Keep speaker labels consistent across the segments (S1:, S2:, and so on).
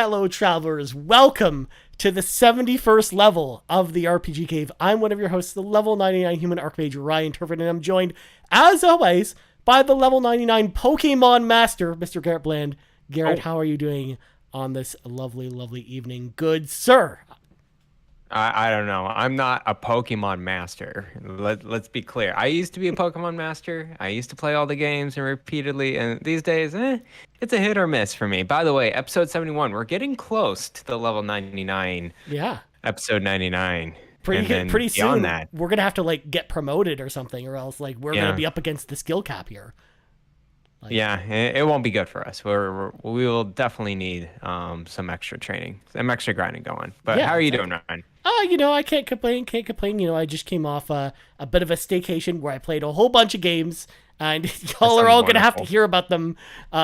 S1: fellow travelers. Welcome to the 71st level of the RPG Cave. I'm one of your hosts, the level 99 human archmage, Ryan Turford, and I'm joined, as always, by the level 99 Pokemon Master, Mr. Garret Bland. Garret, how are you doing on this lovely, lovely evening? Good, sir.
S2: I don't know. I'm not a Pokemon master. Let's be clear. I used to be a Pokemon master. I used to play all the games and repeatedly. And these days, it's a hit or miss for me. By the way, episode 71, we're getting close to the level 99.
S1: Yeah.
S2: Episode 99.
S1: Pretty soon,
S2: that,
S1: we're going to have to get promoted or something, or else we're going to be up against the skill cap here.
S2: It won't be good for us. We will definitely need some extra training, some extra grinding going. But how are you doing, Ryan?
S1: I can't complain. I just came off a bit of a staycation where I played a whole bunch of games, and y'all are all going to have to hear about them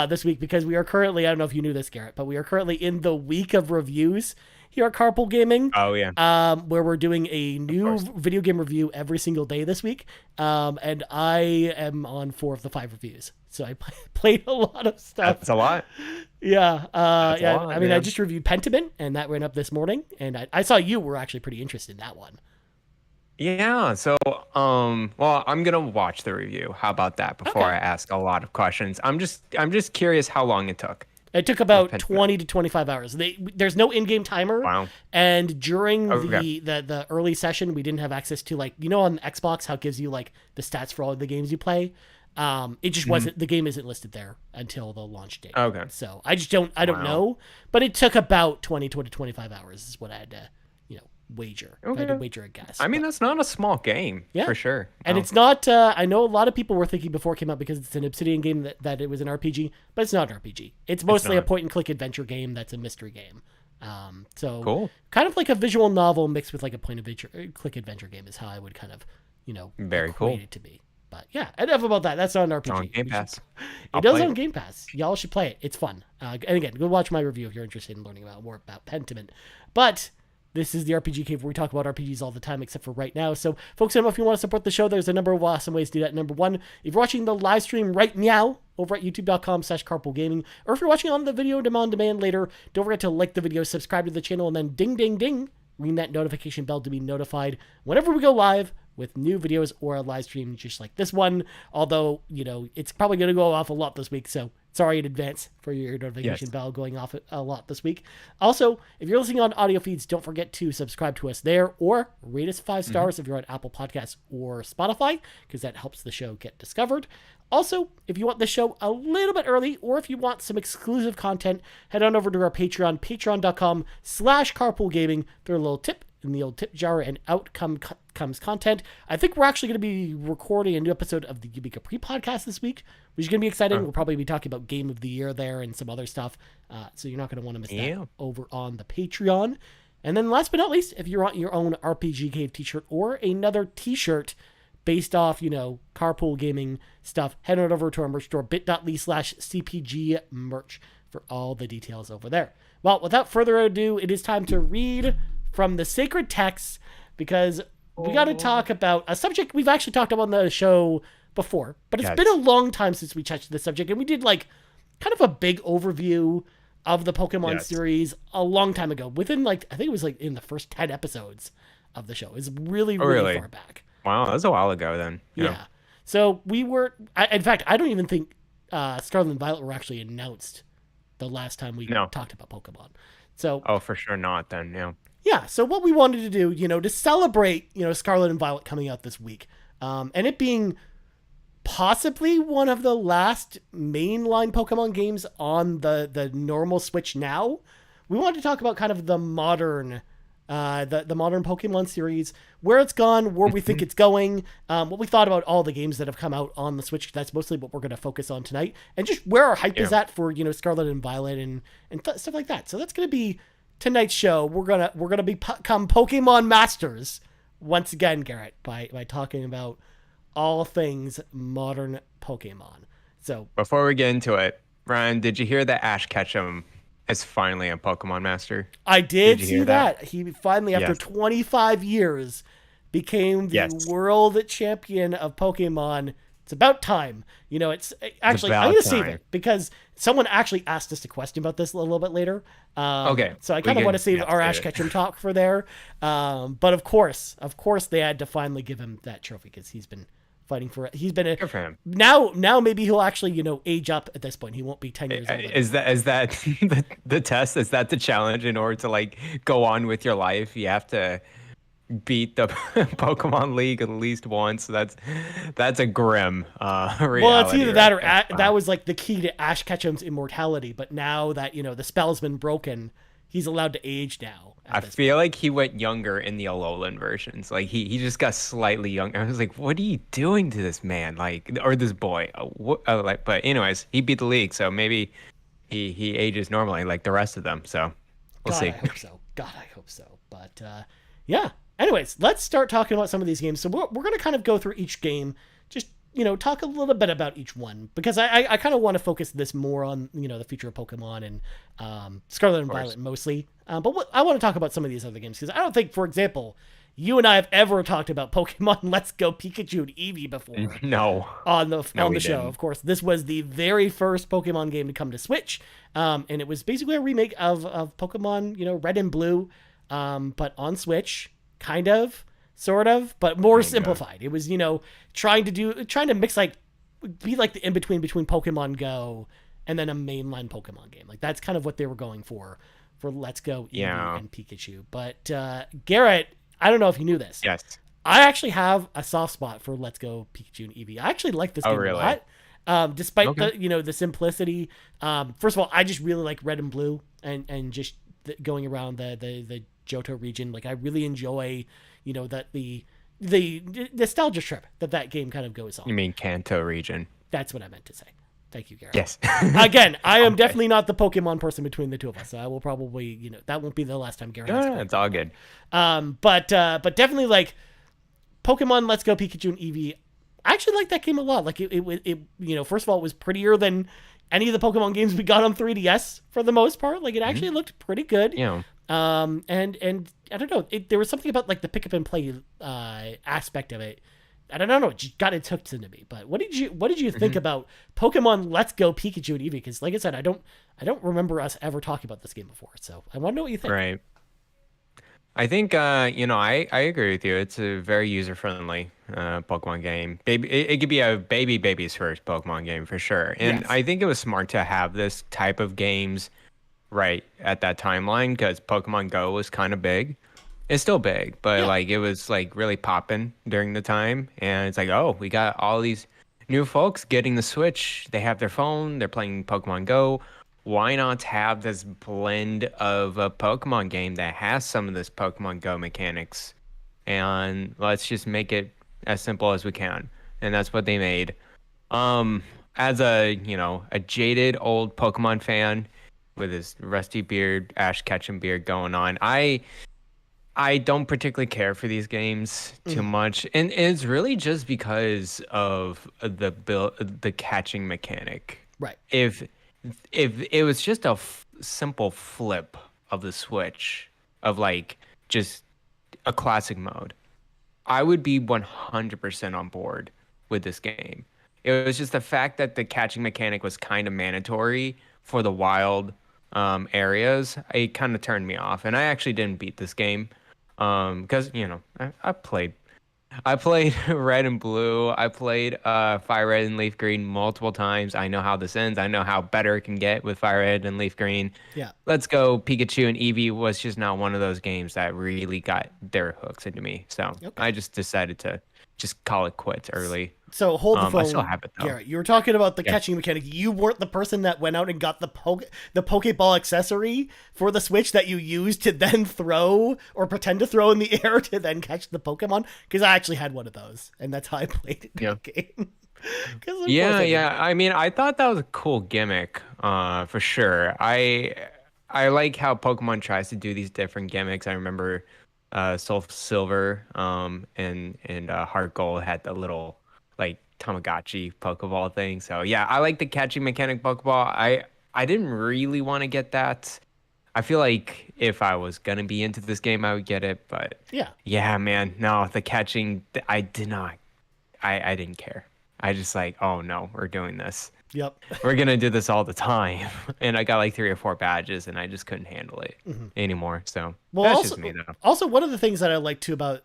S1: this week because we are currently, I don't know if you knew this, Garret, but we are currently in the week of reviews here at Carpool Gaming.
S2: Oh, yeah.
S1: Where we're doing a new video game review every single day this week. And I am on 4 of the 5 reviews. So I played a lot of stuff.
S2: That's a lot.
S1: Yeah. I just reviewed Pentiment, and that went up this morning. And I saw you were actually pretty interested in that one.
S2: Yeah. So, I'm going to watch the review. How about that before I ask a lot of questions? I'm just curious how long it took.
S1: It took about 20 to 25 hours. There's no in-game timer.
S2: Wow.
S1: And during the early session, we didn't have access to on Xbox how it gives you the stats for all of the games you play. It just wasn't, the game isn't listed there until the launch date.
S2: Okay.
S1: So I don't know, but it took about 20 to 25 hours is what I had to, wager.
S2: Okay.
S1: I had to wager a guess.
S2: I mean, that's not a small game, for sure.
S1: And it's not, I know a lot of people were thinking before it came out because it's an Obsidian game that it was an RPG, but it's not an RPG. It's mostly a point and click adventure game that's a mystery game. So
S2: cool.
S1: Kind of like a visual novel mixed with a point and click adventure game is how I would kind of,
S2: very cool
S1: it to be. But yeah, enough about that. That's not an RPG.
S2: It's on Game Pass.
S1: It does on Game Pass. Y'all should play it. It's fun. And again, go watch my review if you're interested in learning more about Pentiment. But this is the RPG Cave where we talk about RPGs all the time, except for right now. So, folks, I don't know if you want to support the show. There's a number of awesome ways to do that. Number one, if you're watching the live stream right now over at youtube.com/carpoolgaming, or if you're watching on the video on demand later, don't forget to like the video, subscribe to the channel, and then ding, ding, ding, ring that notification bell to be notified whenever we go live with new videos or a live stream just like this one. Although, it's probably going to go off a lot this week, so sorry in advance for your notification bell going off a lot this week. Also, if you're listening on audio feeds, don't forget to subscribe to us there or rate us 5 stars if you're on Apple Podcasts or Spotify, because that helps the show get discovered. Also, if you want the show a little bit early, or if you want some exclusive content, head on over to our Patreon, patreon.com/carpoolgaming. Throw a little tip in the old tip jar, and out comes content. I think we're actually going to be recording a new episode of the Eureka Pre-podcast this week, which is going to be exciting. We'll probably be talking about Game of the Year there and some other stuff. So you're not going to want to miss that over on the Patreon. And then last but not least, if you want your own RPG Cave t-shirt or another t-shirt based off, Carpool Gaming stuff, head on over to our merch store, bit.ly/CPG merch for all the details over there. Well, without further ado, it is time to read from the sacred texts, because we got to talk about a subject we've actually talked about on the show before, but it's been a long time since we touched this subject, and we did kind of a big overview of the Pokemon really a long time ago, within I think it was in the first 10 episodes of the show. It's really far back.
S2: Wow, that was a while ago then.
S1: Yeah. So we were, in fact, I don't even think Scarlet and Violet were actually announced the last time we talked about Pokemon. So
S2: for sure not then,
S1: Yeah, so what we wanted to do, to celebrate, Scarlet and Violet coming out this week, and it being possibly one of the last mainline Pokemon games on the normal Switch now, we wanted to talk about kind of the modern Pokemon series, where it's gone, where we think it's going, what we thought about all the games that have come out on the Switch. That's mostly what we're going to focus on tonight, and just where our hype is at for, Scarlet and Violet and stuff like that. So that's going to be tonight's show. We're gonna become Pokemon masters once again, Garret, by talking about all things modern Pokemon. So
S2: before we get into it, Ryan, did you hear that Ash Ketchum is finally a Pokemon master?
S1: I did see that. He finally, after 25 years, became the world champion of Pokemon It's about time. It's actually I'm
S2: about
S1: gonna save
S2: time.
S1: it because someone actually asked us a question about this a little bit later.
S2: Okay,
S1: So I
S2: we
S1: kind of want to
S2: can,
S1: save
S2: yeah,
S1: our
S2: save
S1: Ash
S2: it.
S1: Ketchum talk for there. But of course, they had to finally give him that trophy because he's been fighting for it. He's been a
S2: Good for him.
S1: now maybe he'll actually age up at this point. He won't be 10 years old anymore.
S2: Is that the test? Is that the challenge in order to like go on with your life? You have to beat the Pokemon League at least once. That's a grim
S1: Well, it's
S2: reality
S1: either that
S2: right
S1: or
S2: there.
S1: that
S2: Wow.
S1: was like the key to Ash Ketchum's immortality. But now that the spell's been broken, he's allowed to age now. At
S2: I
S1: this
S2: feel like he went younger in the Alolan versions. Like he just got slightly younger. I was like, what are you doing to this man? Like, or this boy? Like, but anyways, he beat the league, so maybe he ages normally like the rest of them. So we'll
S1: God, I
S2: see.
S1: hope so. God, I hope so. But yeah. Anyways, let's start talking about some of these games. So we're going to kind of go through each game, just talk a little bit about each one because I kind of want to focus this more on the future of Pokemon and Scarlet and
S2: Of course.
S1: Violet mostly. But I want to talk about some of these other games because I don't think, for example, you and I have ever talked about Pokemon Let's Go Pikachu and Eevee before
S2: No,
S1: on the
S2: no,
S1: on
S2: we
S1: the show.
S2: didn't.
S1: Of course, this was the very first Pokemon game to come to Switch, and it was basically a remake of Pokemon, Red and Blue, but on Switch, kind of, sort of, but more
S2: Kind of.
S1: simplified. It was trying to mix be like the in between Pokemon Go and then a mainline Pokemon game. Like that's kind of what they were going for Let's Go Eevee
S2: Yeah.
S1: and Pikachu. But Garrett, I don't know if you knew this.
S2: Yes.
S1: I actually have a soft spot for Let's Go Pikachu and Eevee. I actually like this
S2: Oh,
S1: game a
S2: really?
S1: lot, despite
S2: Okay.
S1: the simplicity. First of all, I just really like Red and Blue and just going around the Johto region. Like I really enjoy that the nostalgia trip that game kind of goes
S2: You
S1: on.
S2: mean Kanto region?
S1: That's what I meant to say. Thank you, Garrett.
S2: Yes.
S1: Again, I am
S2: Okay.
S1: definitely not the Pokemon person between the two of us. So I will probably that won't be the last time Garrett has
S2: Yeah, it's all good.
S1: but definitely like Pokemon Let's Go Pikachu and Eevee. I actually like that game a lot. Like it first of all, it was prettier than any of the Pokemon games we got on 3DS for the most part. Like it actually looked pretty good.
S2: Yeah.
S1: And I don't know. There was something about like the pick up and play aspect of it. I don't know. It just got its hooked into me. But what did you think about Pokemon Let's Go Pikachu and Eevee? Because like I said, I don't remember us ever talking about this game before. So I want to know what you think.
S2: Right. I think I agree with you. It's a very user friendly Pokemon game. Baby, it could be a baby's first Pokemon game for sure. And
S1: Yes.
S2: I think it was smart to have this type of games right at that timeline because Pokemon Go was kind of big. It's still big, but
S1: Yeah.
S2: like it was like really popping during the time. And it's like, oh, we got all these new folks getting the Switch. They have their phone. They're playing Pokemon Go. Why not have this blend of a Pokemon game that has some of this Pokemon Go mechanics? And let's just make it as simple as we can. And that's what they made. As a jaded old Pokemon fan with his rusty beard, Ash Ketchum beard going on, I don't particularly care for these games too much, and it's really just because of the catching mechanic.
S1: Right.
S2: If it was just a simple flip of the switch of like just a classic mode, I would be 100% on board with this game. It was just the fact that the catching mechanic was kind of mandatory for the wild areas. It kind of turned me off, and I actually didn't beat this game because I played Red and Blue. I played Fire Red and Leaf Green multiple times. I know how this ends. I know how better it can get with Fire Red and Leaf Green.
S1: Yeah.
S2: Let's Go Pikachu and Eevee was just not one of those games that really got their hooks into me. So
S1: Okay.
S2: I just decided to just call it quits early.
S1: So hold the phone.
S2: I still have it though.
S1: Garrett, you were talking about the
S2: Yeah.
S1: catching mechanic. You weren't the person that went out and got the Pokeball accessory for the Switch that you used to then throw or pretend to throw in the air to then catch the Pokemon. Because I actually had one of those, and that's how I played it in
S2: Yeah.
S1: the game. 'Cause of course
S2: Yeah,
S1: I did.
S2: yeah. I mean, I thought that was a cool gimmick, for sure. I like how Pokemon tries to do these different gimmicks. I remember Soul Silver and Heart Gold had the little like Tamagotchi Pokeball thing. So yeah, I like the catching mechanic Pokeball. I didn't really want to get that. I feel like if I was gonna be into this game, I would get it. But
S1: Yeah.
S2: yeah, man, no, the catching, I did not. I didn't care. I just like, oh no, we're doing this.
S1: Yep.
S2: We're gonna do this all the time. And I got like 3 or 4 badges, and I just couldn't handle it anymore. So
S1: Well,
S2: that's just me, though.
S1: also one of the things that I like too about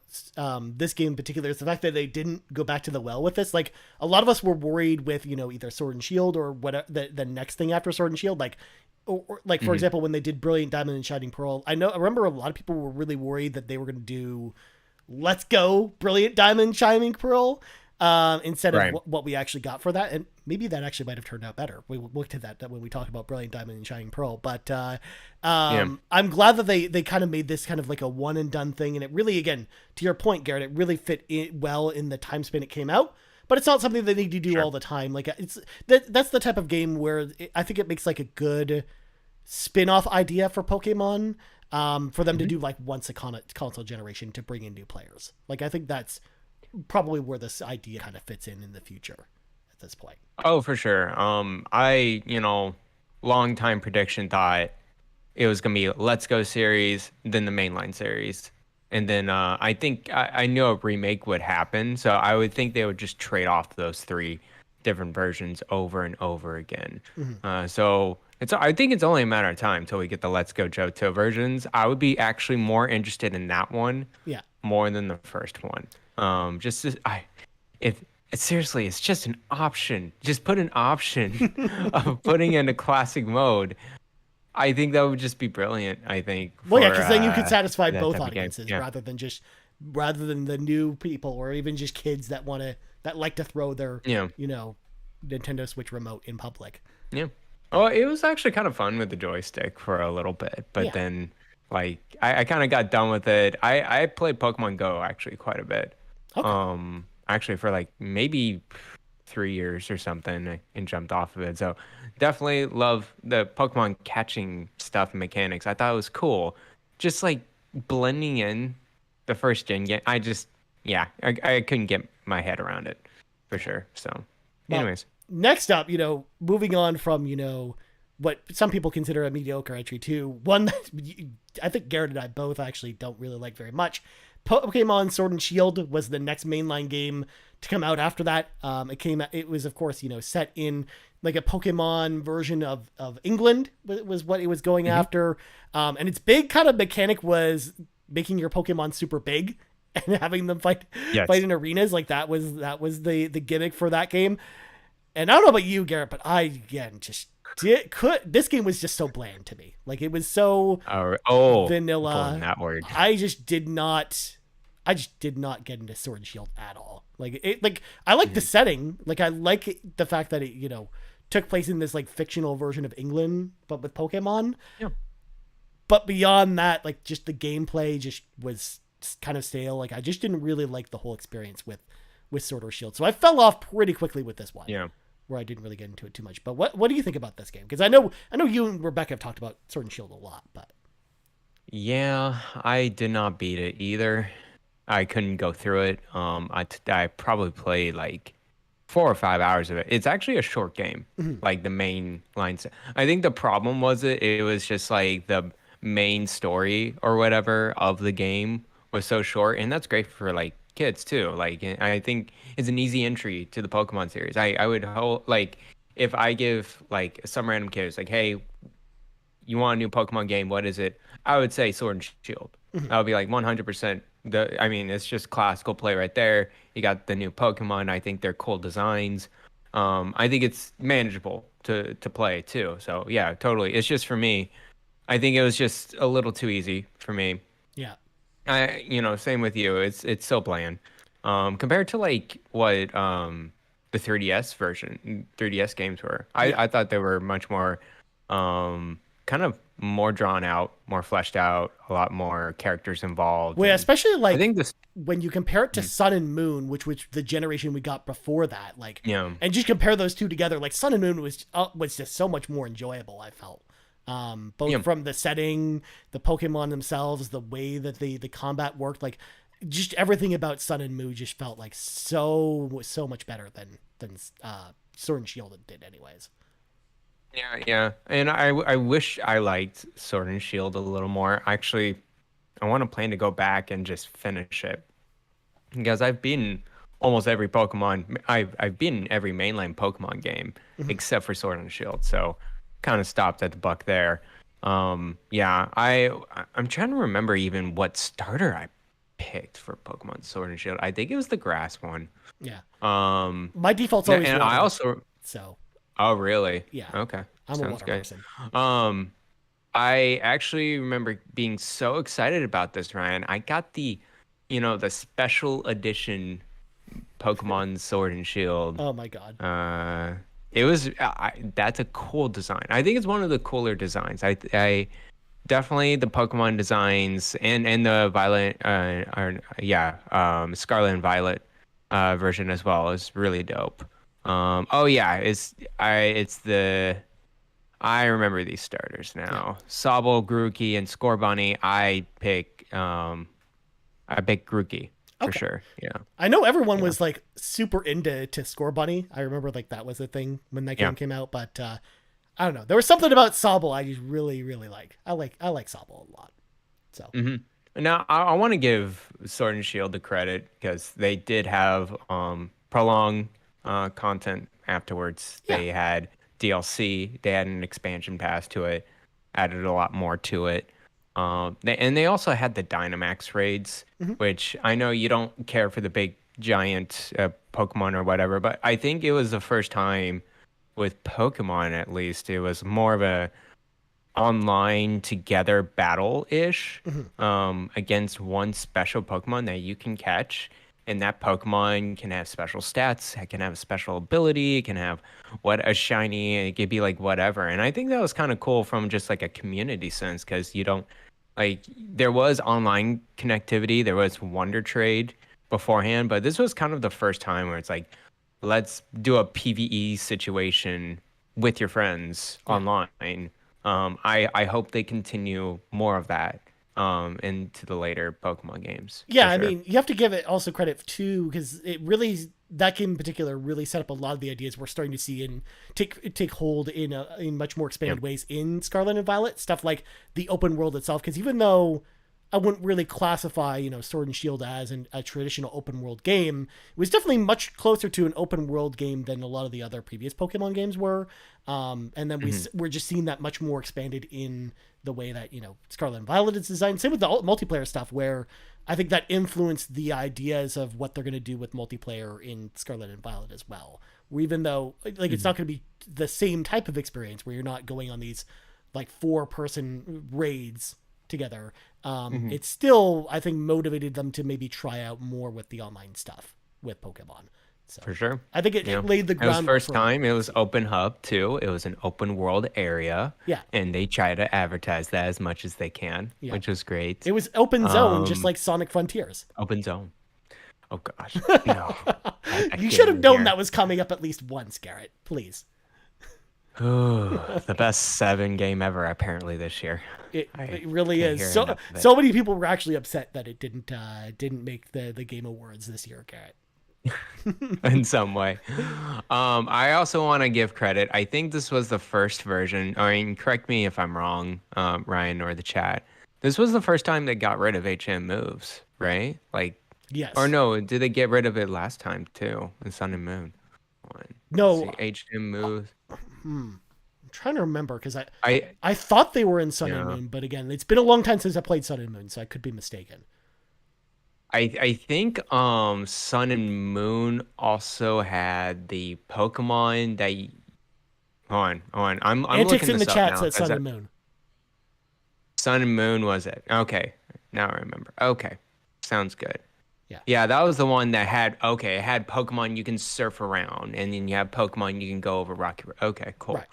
S1: this game in particular is the fact that they didn't go back to the well with this. Like a lot of us were worried with either Sword and Shield or whatever the next thing after Sword and Shield, like or like for example when they did Brilliant Diamond and Shining Pearl. I remember a lot of people were really worried that they were going to do Let's Go Brilliant Diamond Shining Pearl instead of what we actually got for that, and maybe that actually might have turned out better. We looked at that when we talked about Brilliant Diamond and Shining Pearl, but I'm glad that they kind of made this kind of like a one and done thing, and it really, again, to your point, Garrett, it really fit well in the time span it came out. But it's not something they need to do all the time. Like that's the type of game where I think it makes like a good spin-off idea for Pokemon, for them to do like once a console generation to bring in new players. Like I think that's probably where this idea kind of fits in the future at this point.
S2: Oh, for sure. I, long time prediction thought it was gonna be Let's Go series, then the mainline series. And then I think I knew a remake would happen, so I would think they would just trade off those 3 different versions over and over again. So I think it's only a matter of time until we get the Let's Go Johto versions. I would be actually more interested in that one, more than the first one. Seriously, it's just an option. Just put an option of putting in a classic mode. I think that would just be brilliant. I think.
S1: Because then you could satisfy both audiences rather than the new people or even just kids that like to throw their Nintendo Switch remote in public.
S2: Yeah. Oh, it was actually kind of fun with the joystick for a little bit, but then like I kind of got done with it. I played Pokemon Go actually quite a bit. Okay. Actually for like maybe 3 years or something, and jumped off of it. So definitely love the Pokemon catching stuff and mechanics. I thought it was cool. Just like blending in the first gen game. I couldn't get my head around it for sure. So anyways.
S1: Next up, moving on from, what some people consider a mediocre entry to one that I think Garrett and I both actually don't really like very much. Pokemon Sword and Shield was the next mainline game to come out after that. It was, of course, set in like a Pokemon version of England was what it was going after. And its big kind of mechanic was making your Pokemon super big and having them fight in arenas. Like that was the gimmick for that game. And I don't know about you, Garrett, but this game was just so bland to me. Like it was so vanilla.
S2: That word.
S1: I just did not get into Sword and Shield at all. I like the setting. Like I like the fact that it, took place in this like fictional version of England, but with Pokemon.
S2: Yeah.
S1: But beyond that, like just the gameplay just was kind of stale. Like I just didn't really like the whole experience with Sword or Shield. So I fell off pretty quickly with this one.
S2: Yeah.
S1: Where I didn't really get into it too much. But what do you think about this game? Because I know you and Rebecca have talked about Sword and Shield a lot, but
S2: yeah, I did not beat it either. I couldn't go through it. I probably played like 4 or 5 hours of it. It's actually a short game, like the main lines. I think the problem was it was just like the main story or whatever of the game was so short, and that's great for like kids too. Like I think it's an easy entry to the Pokemon series. I would hope like if I give like some random kids like, hey, you want a new Pokemon game? What is it? I would say Sword and Shield. I would be like 100%. It's just classical play right there. You got the new Pokemon. I think they're cool designs. I think it's manageable to play too. So yeah, totally. It's just for me. I think it was just a little too easy for me.
S1: Yeah.
S2: Same with you. It's so bland. Compared to like what the 3DS games were. I thought they were much more kind of more drawn out, more fleshed out, a lot more characters involved.
S1: Well, especially like I think when you compare it to Sun and Moon, which the generation we got before that, like and just compare those two together, like Sun and Moon was just so much more enjoyable, I felt. Both from the setting, the Pokemon themselves, the way that the combat worked, like just everything about Sun and Moon just felt like so much better than Sword and Shield did anyways.
S2: Yeah. And I wish I liked Sword and Shield a little more. Actually, I want to plan to go back and just finish it. Because I've beaten almost every Pokemon. I've been in every mainline Pokemon game except for Sword and Shield, so kind of stopped at the buck there. Yeah, I'm trying to remember even what starter I picked for Pokemon Sword and Shield. I think it was the grass one.
S1: Yeah.
S2: Um,
S1: My default's always
S2: and
S1: water.
S2: I also,
S1: So
S2: oh really?
S1: yeah,
S2: Okay,
S1: I'm a
S2: sounds
S1: water
S2: good.
S1: person.
S2: Um, I actually remember being so excited about this, Ryan. I got the special edition Pokemon Sword and Shield.
S1: Oh my god.
S2: It was that's a cool design. I think it's one of the cooler designs. I definitely the Pokemon designs and the Violet Scarlet and Violet version as well is really dope. Oh yeah, I remember these starters
S1: Yeah.
S2: now. Sobble, Grookey, and Scorbunny. I pick Grookey for
S1: Okay.
S2: sure. Yeah.
S1: I know everyone
S2: Yeah.
S1: was like super into to Score Bunny. I remember like that was a thing when that
S2: Yeah.
S1: game came out, but I don't know. There was something about Sobble I just really, really like. I like Sobble a lot. So
S2: hmm Now, I want to give Sword and Shield the credit because they did have prolonged content afterwards.
S1: yeah.
S2: They had DLC, they had an expansion pass to it, added a lot more to it. And they also had the Dynamax raids,
S1: Mhm.
S2: which I know you don't care for the big giant Pokemon or whatever, but I think it was the first time with Pokemon at least, it was more of a online together battle ish
S1: Mhm.
S2: against one special Pokemon that you can catch. And that Pokemon can have special stats, it can have a special ability, it can have what a shiny, it could be like whatever. And I think that was kind of cool from just like a community sense because you don't like there was online connectivity, there was Wonder Trade beforehand, but this was kind of the first time where it's like, let's do a PvE situation with your friends
S1: Yeah.
S2: online. I hope they continue more of that into the later Pokemon games
S1: Yeah,
S2: for
S1: I
S2: sure.
S1: mean, you have to give it also credit too because it really that game in particular really set up a lot of the ideas we're starting to see and take hold in much more expanded
S2: Yep.
S1: ways in Scarlet and Violet. Stuff like the open world itself, because even though I wouldn't really classify, Sword and Shield as a traditional open world game. It was definitely much closer to an open world game than a lot of the other previous Pokemon games were. And then
S2: hmm
S1: we're just seeing that much more expanded in the way that Scarlet and Violet is designed. Same with the multiplayer stuff, where I think that influenced the ideas of what they're going to do with multiplayer in Scarlet and Violet as well. Where even though like it's
S2: hmm
S1: not going to be the same type of experience where you're not going on these like 4-person raids together.
S2: hmm
S1: It still, I think, motivated them to maybe try out more with the online stuff with Pokemon. So
S2: For sure.
S1: I think it,
S2: Yeah.
S1: it laid the
S2: It was
S1: groundwork
S2: first
S1: for
S2: time. It was
S1: see.
S2: open hub too. It was an open world area,
S1: Yeah,
S2: and they try to advertise that as much as they can,
S1: yeah.
S2: which was great.
S1: It was open zone, just
S2: Um,
S1: like Sonic Frontiers.
S2: open zone. Oh gosh, no, I
S1: You
S2: can't
S1: should have
S2: even
S1: known
S2: hear.
S1: that was coming up at least once, Garrett. Please.
S2: The best 7 game ever apparently this year.
S1: It,
S2: I
S1: it really
S2: can't
S1: is.
S2: hear
S1: So
S2: enough of it.
S1: so many people were actually upset that it didn't make the Game Awards this year, Garrett.
S2: In some way. I also want to give credit. I think this was the first version. I mean, correct me if I'm wrong, Ryan or the chat. This was the first time they got rid of HM moves, right? Like, or
S1: Yes.
S2: no, did they get rid of it last time too in Sun and Moon? One. Let's
S1: No.
S2: see, HM moves.
S1: I'm trying to remember because
S2: I
S1: I thought they were in Sun and
S2: yeah.
S1: Moon, but again, it's been a long time since I played Sun and Moon, so I could be mistaken.
S2: I think Sun and Moon also had the Pokemon that. Hold on. I'm
S1: Antics
S2: looking
S1: in the
S2: this up
S1: chat
S2: now
S1: says
S2: because
S1: Sun and Moon.
S2: Sun and Moon was it? Okay. Now I remember. Okay. Sounds good.
S1: Yeah.
S2: Yeah, that was the one that had it had Pokemon you can surf around and then you have Pokemon you can go over Rocky Road. Okay, cool.
S1: Right.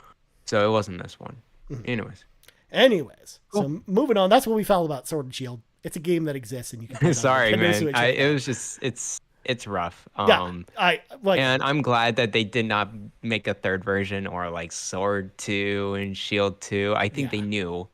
S2: So it wasn't this one. Anyways.
S1: Anyways,
S2: Cool.
S1: so moving on. That's what we found about Sword and Shield. It's a game that exists, and you can play it on
S2: Sorry,
S1: Nintendo
S2: man.
S1: Switch right
S2: It
S1: now.
S2: was just it's rough.
S1: Yeah, I like.
S2: And I'm glad that they did not make a third version or like Sword 2 and Shield 2. I think
S1: Yeah,
S2: they knew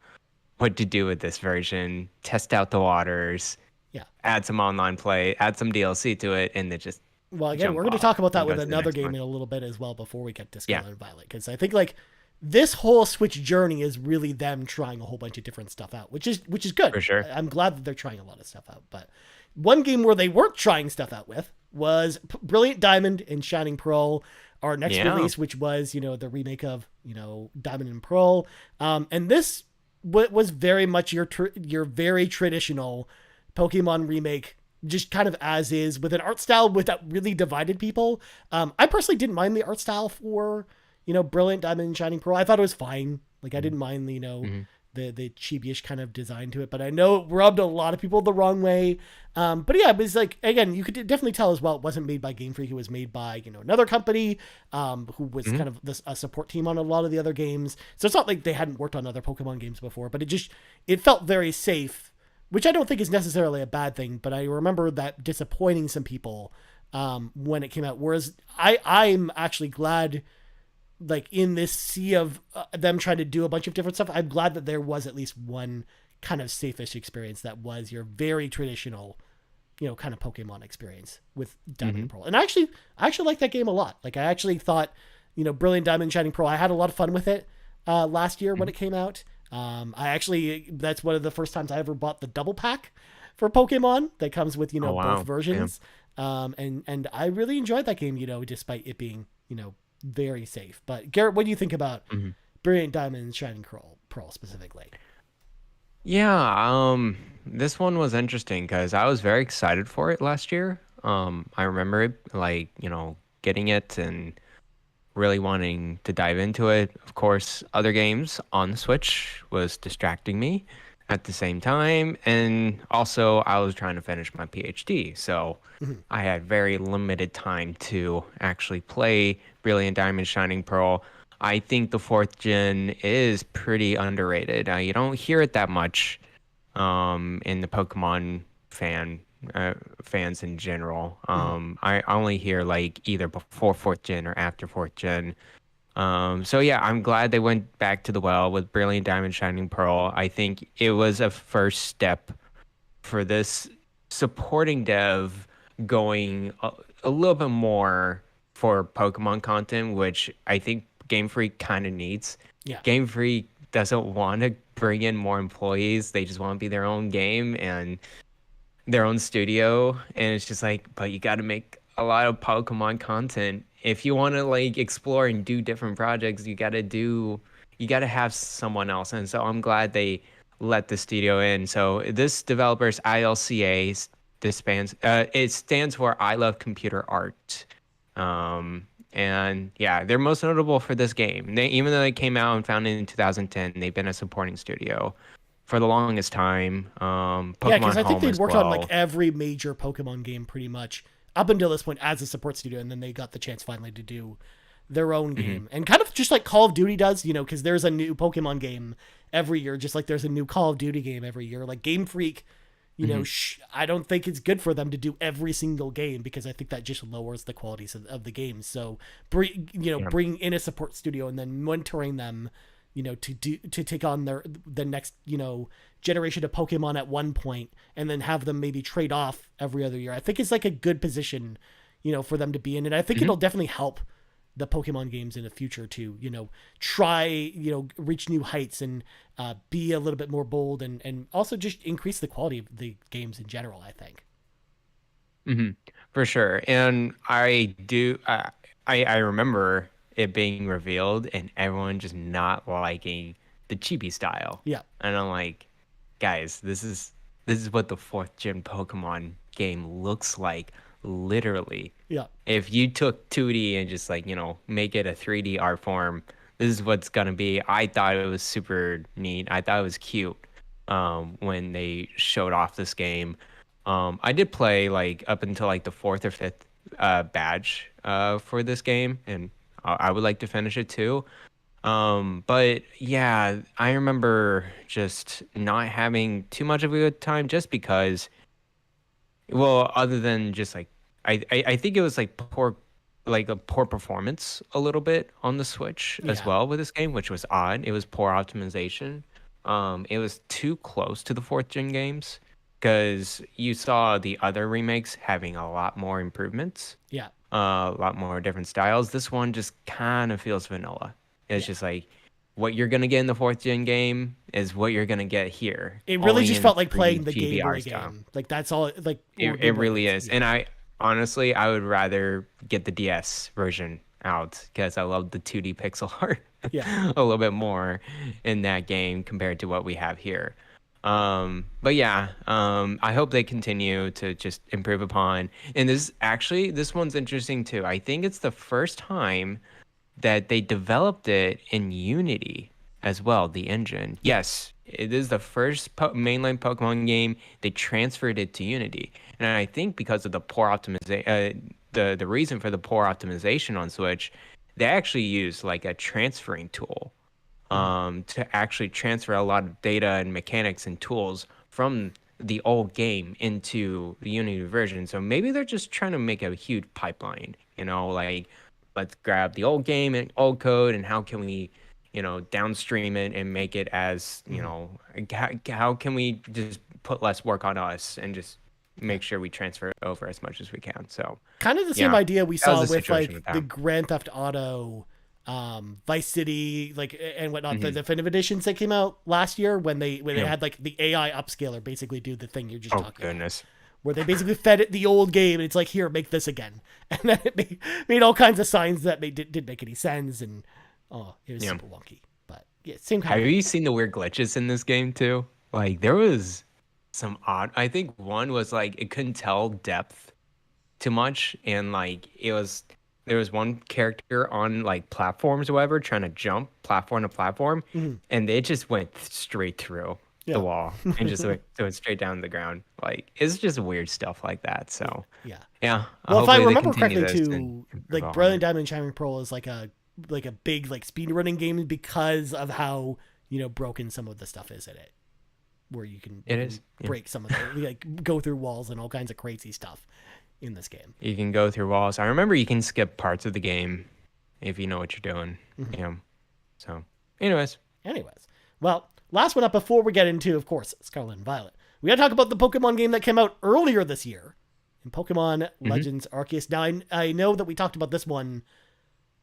S2: what to do with this version, test out the waters,
S1: yeah.
S2: add some online play, add some DLC to it, and then just
S1: Well, again,
S2: jump
S1: we're going to
S2: off
S1: talk about that
S2: and go
S1: with
S2: to the
S1: another
S2: next
S1: game
S2: one.
S1: in a little bit as well before we get to
S2: Yeah,
S1: Scarlet and Violet, because I think like this whole Switch journey is really them trying a whole bunch of different stuff out, which is good.
S2: for sure.
S1: I'm glad that they're trying a lot of stuff out. But one game where they weren't trying stuff out with was Brilliant Diamond and Shining Pearl. Our next
S2: Yeah.
S1: release, which was the remake of Diamond and Pearl, and this was very much your very traditional Pokemon remake, just kind of as is, with an art style that really divided people. I personally didn't mind the art style for Brilliant Diamond and Shining Pearl. I thought it was fine. Like I didn't mind
S2: Mm-hmm.
S1: the chibi-ish kind of design to it, but I know it rubbed a lot of people the wrong way. But yeah, it was like, again, you could definitely tell as well it wasn't made by Game Freak. It was made by another company who was
S2: Mm-hmm.
S1: kind of a support team on a lot of the other games. So it's not like they hadn't worked on other Pokemon games before, but it felt very safe, which I don't think is necessarily a bad thing. But I remember that disappointing some people when it came out. Whereas I'm actually glad, like in this sea of them trying to do a bunch of different stuff, I'm glad that there was at least one kind of safe-ish experience that was your very traditional, kind of Pokemon experience with Diamond and Pearl. And I actually like that game a lot. Like I actually thought, Brilliant Diamond and Shining Pearl, I had a lot of fun with it last year when it came out. That's one of the first times I ever bought the double pack for Pokemon that comes with,
S2: Oh wow.
S1: both versions. And I really enjoyed that game, despite it being, very safe. But Garrett, what do you think about
S2: Yeah.
S1: Brilliant Diamond and Shining Pearl specifically?
S2: Yeah, this one was interesting because I was very excited for it last year. I remember it like, getting it and really wanting to dive into it. Of course, other games on the Switch was distracting me at the same time. And also, I was trying to finish my PhD. So
S1: Mhm.
S2: I had very limited time to actually play Brilliant Diamond Shining Pearl. I think the fourth gen is pretty underrated. You don't hear it that much in the Pokemon fans in general.
S1: Mhm.
S2: I only hear like either before fourth gen or after fourth gen. So yeah, I'm glad they went back to the well with Brilliant Diamond Shining Pearl. I think it was a first step for this supporting dev going a little bit more for Pokemon content, which I think Game Freak kind of needs.
S1: Yeah.
S2: Game Freak doesn't want to bring in more employees. They just want to be their own game and their own studio. And it's just like, but you got to make a lot of Pokemon content. If you want to like explore and do different projects, you got to have someone else. And so I'm glad they let the studio in. So this developer's ILCA it stands for I Love Computer Art. And yeah, they're most notable for this game. Even though they came out and founded in 2010, they've been a supporting studio for the longest time.
S1: Yeah, because
S2: Pokemon
S1: I think
S2: Home
S1: they'd
S2: as
S1: worked on like
S2: well.
S1: every major Pokemon game pretty much up until this point as a support studio, and then they got the chance finally to do their own
S2: Hmm.
S1: game. And kind of just like Call of Duty does, because there's a new Pokemon game every year, just like there's a new Call of Duty game every year. Like Game Freak,
S2: Hmm.
S1: I don't think it's good for them to do every single game because I think that just lowers the qualities of the games. So,
S2: Yeah.
S1: bring in a support studio and then mentoring them, to take on the next, generation of Pokemon at one point, and then have them maybe trade off every other year. I think it's like a good position, for them to be in, and I think
S2: Hmm.
S1: it'll definitely help the Pokemon games in the future to, try, reach new heights and be a little bit more bold and also just increase the quality of the games in general, I think.
S2: Hmm. For sure. And I remember it being revealed and everyone just not liking the chibi style.
S1: Yeah.
S2: And I'm like, guys, this is what the fourth gen Pokemon game looks like, literally.
S1: Yeah.
S2: If you took 2D and just like, make it a 3D art form, this is what's gonna be. I thought it was super neat. I thought it was cute when they showed off this game. I did play like up until like the fourth or fifth badge for this game, and I would like to finish it too. But yeah, I remember just not having too much of a good time just because, well, other than just like, I think it was like a poor performance a little bit on the Switch as
S1: Yeah.
S2: well with this game, which was odd. It was poor optimization. It was too close to the fourth gen games because you saw the other remakes having a lot more improvements,
S1: Yeah.
S2: a lot more different styles. This one just kind of feels vanilla. It's
S1: Yeah.
S2: just like what you're gonna get in the fourth gen game is what you're gonna get here,
S1: It really
S2: only
S1: just
S2: in
S1: felt like
S2: 3D
S1: playing the Game
S2: chibi
S1: Boy
S2: art style.
S1: game. Like that's all, like, or
S2: It
S1: Game Boy
S2: really
S1: Advance.
S2: is,
S1: Yeah.
S2: honestly, I would rather get the DS version out because I love the 2D pixel art
S1: Yeah.
S2: a little bit more in that game compared to what we have here. But yeah, I hope they continue to just improve upon. And this one's interesting too. I think it's the first time that they developed it in Unity as well, the engine.
S1: Yeah.
S2: Yes, it is the first mainline Pokemon game they transferred it to Unity, and I think because of the poor optimization, the reason for the poor optimization on Switch, they actually use like a transferring tool,
S1: Mhm.
S2: to actually transfer a lot of data and mechanics and tools from the old game into the Unity version. So maybe they're just trying to make a huge pipeline, like let's grab the old game and old code and how can we, downstream it and make it as,
S1: Mhm.
S2: how can we just put less work on us and just
S1: Yeah.
S2: make sure we transfer it over as much as we can. So
S1: Kind of the same
S2: yeah,
S1: idea we
S2: that was
S1: saw
S2: the
S1: with
S2: situation
S1: like
S2: with
S1: the
S2: that.
S1: Grand Theft Auto, Vice City, like and whatnot, the
S2: Hmm.
S1: definitive editions that came out last year when they
S2: Yeah.
S1: had like the AI upscaler basically do the thing you're just
S2: Oh
S1: talking about,
S2: goodness.
S1: where they basically fed it the old game and it's like, here, make this again, and then it made all kinds of signs that didn't make any sense, and oh, it was
S2: Yeah.
S1: super wonky. But yeah, same kind
S2: Have
S1: of
S2: you
S1: idea.
S2: seen the weird glitches in this game too? Like there was some odd. I think one was like it couldn't tell depth too much, and like there was one character on like platforms or whatever trying to jump platform to platform,
S1: Mhm.
S2: and they just went straight through the
S1: Yeah.
S2: wall and just went straight down to the ground. Like it's just weird stuff like that. So
S1: Yeah.
S2: yeah,
S1: Well, if I
S2: hopefully they
S1: remember
S2: continue
S1: correctly,
S2: this and
S1: too,
S2: improve
S1: like
S2: on
S1: Brilliant
S2: it.
S1: Diamond and Shining Pearl is like a big like speed running game because of how broken some of the stuff is in it, where you
S2: It
S1: can
S2: is. Yeah.
S1: break some of the like go through walls and all kinds of crazy stuff in this game.
S2: You can go through walls. I remember you can skip parts of the game if you know what you're doing.
S1: Mhm.
S2: Yeah. So, anyways,
S1: Anyways, well, last one up before we get into, of course, Scarlet and Violet. We got to talk about the Pokemon game that came out earlier this year, in Pokemon
S2: hmm
S1: Legends Arceus. Now, I know that we talked about this one,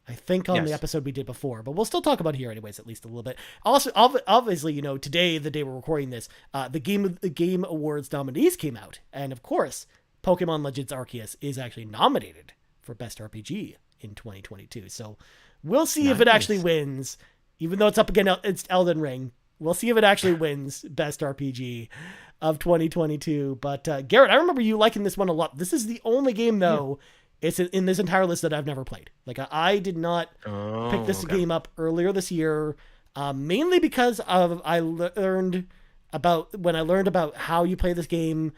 S1: I think, on the
S2: yes.
S1: episode we did before, but we'll still talk about it here anyways, at least a little bit. Also, obviously, today, the day we're recording this, the Game Awards nominees came out, and of course, Pokemon Legends Arceus is actually nominated for Best RPG in 2022. So we'll see if it actually
S2: Nice.
S1: wins, even though it's up against Elden Ring. We'll see if it actually wins Best RPG of 2022. But Garrett, I remember you liking this one a lot. This is the only game,
S2: Yeah.
S1: though, it's in this entire list that I've never played. Like I did not pick
S2: Oh,
S1: this
S2: okay.
S1: game up earlier this year, mainly because of I learned about when I learned about how you play this game.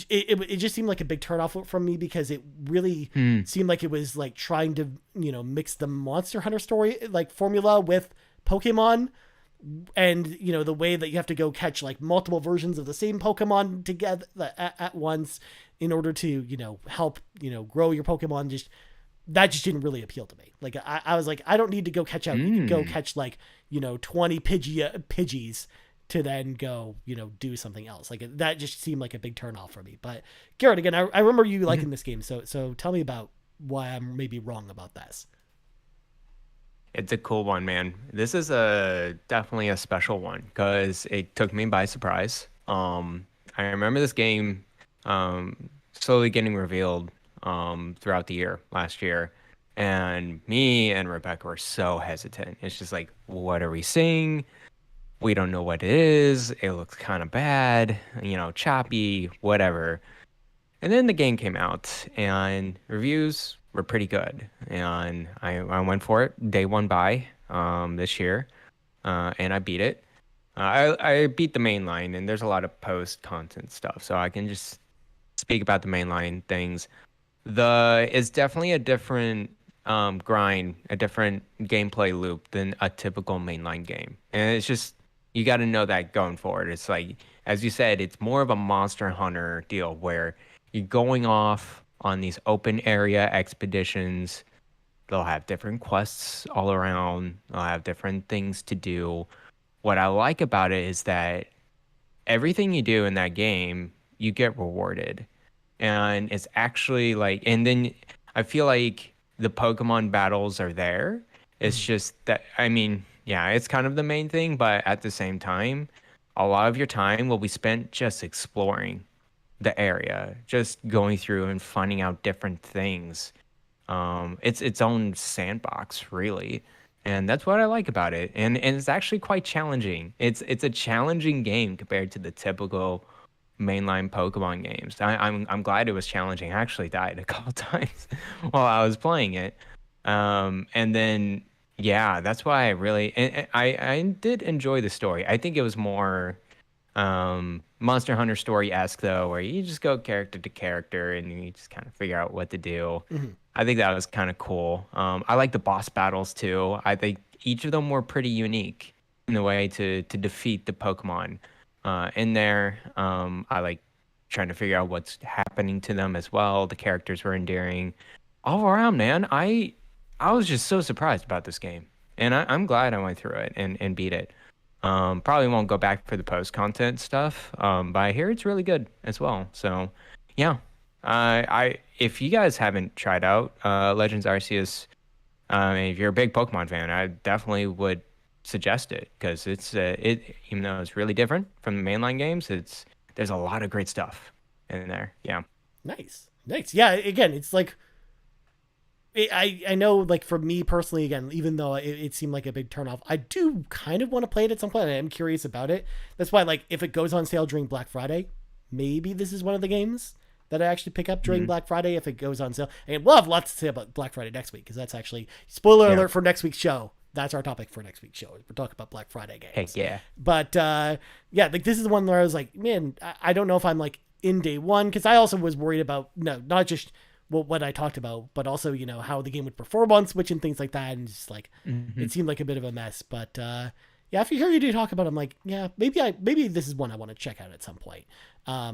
S1: It just seemed like a big turnoff from me because it really
S2: Hmm.
S1: seemed like it was like trying to mix the Monster Hunter story like formula with Pokemon, and the way that you have to go catch like multiple versions of the same Pokemon together at once in order to help grow your Pokemon. Just that just didn't really appeal to me. Like I was like, I don't need to go catch out go
S2: Hmm.
S1: catch like 20 Pidgeys to then go do something else. Like that just seemed like a big turnoff for me. But Garrett, again, I remember you
S2: Mhm.
S1: liking this game, so tell me about why I'm maybe wrong about this.
S2: It's a cool one, man. This is a definitely a special one because it took me by surprise. I remember this game slowly getting revealed throughout the year last year, and me and Rebecca were so hesitant. It's just like, what are we seeing? We don't know what it is. It looks kind of bad, choppy, whatever. And then the game came out, and reviews were pretty good. And I went for it day one buy this year, and I beat it. I beat the main line, and there's a lot of post content stuff, so I can just speak about the mainline things. It's definitely a different grind, a different gameplay loop than a typical mainline game, and it's just you got to know that going forward. It's like as you said, it's more of a Monster Hunter deal where you're going off on these open area expeditions. They'll have different quests all around. They'll have different things to do. What I like about it is that everything you do in that game, you get rewarded. And it's actually like, and then I feel like the Pokemon battles are there. It's
S1: Mhm.
S2: just that, I mean, yeah, it's kind of the main thing, but at the same time, a lot of your time will be spent just exploring the area, just going through and finding out different things. It's its own sandbox, really, and that's what I like about it. And it's actually quite challenging. It's a challenging game compared to the typical mainline Pokemon games. I'm glad it was challenging. I actually died a couple times while I was playing it. And then yeah, that's why I really I did enjoy the story. I think it was more Monster Hunter story-esque though, where you just go character to character and you just kind of figure out what to do.
S1: Mm-hmm.
S2: I think that was kind of cool. I like the boss battles too. I think each of them were pretty unique in the way to defeat the Pokemon in there. I like trying to figure out what's happening to them as well. The characters were endearing. All around, man, I was just so surprised about this game, and I'm glad I went through it and beat it. Probably won't go back for the post content stuff, but I hear it's really good as well. So, yeah, I if you guys haven't tried out Legends Arceus, if you're a big Pokemon fan, I definitely would suggest it because it even though it's really different from the mainline games, there's a lot of great stuff in there. Yeah.
S1: Nice. Nice. Yeah, again, it's like I know, like, for me personally, again, even though it seemed like a big turnoff, I do kind of want to play it at some point. I am curious about it. That's why, like, if it goes on sale during Black Friday, maybe this is one of the games that I actually pick up during Black Friday if it goes on sale. And we'll have lots to say about Black Friday next week because that's actually, spoiler alert for next week's show. That's our topic for next week's show. We're talking about Black Friday games.
S2: Heck yeah.
S1: But yeah, like, this is the one where I was like, man, I don't know if I'm like in day one, because I also was worried about not just what I talked about, but also, you know, how the game would perform on Switch and things like that. And just like, it seemed like a bit of a mess. But yeah, if you hear you do talk about it, I'm like, yeah, maybe this is one I want to check out at some point.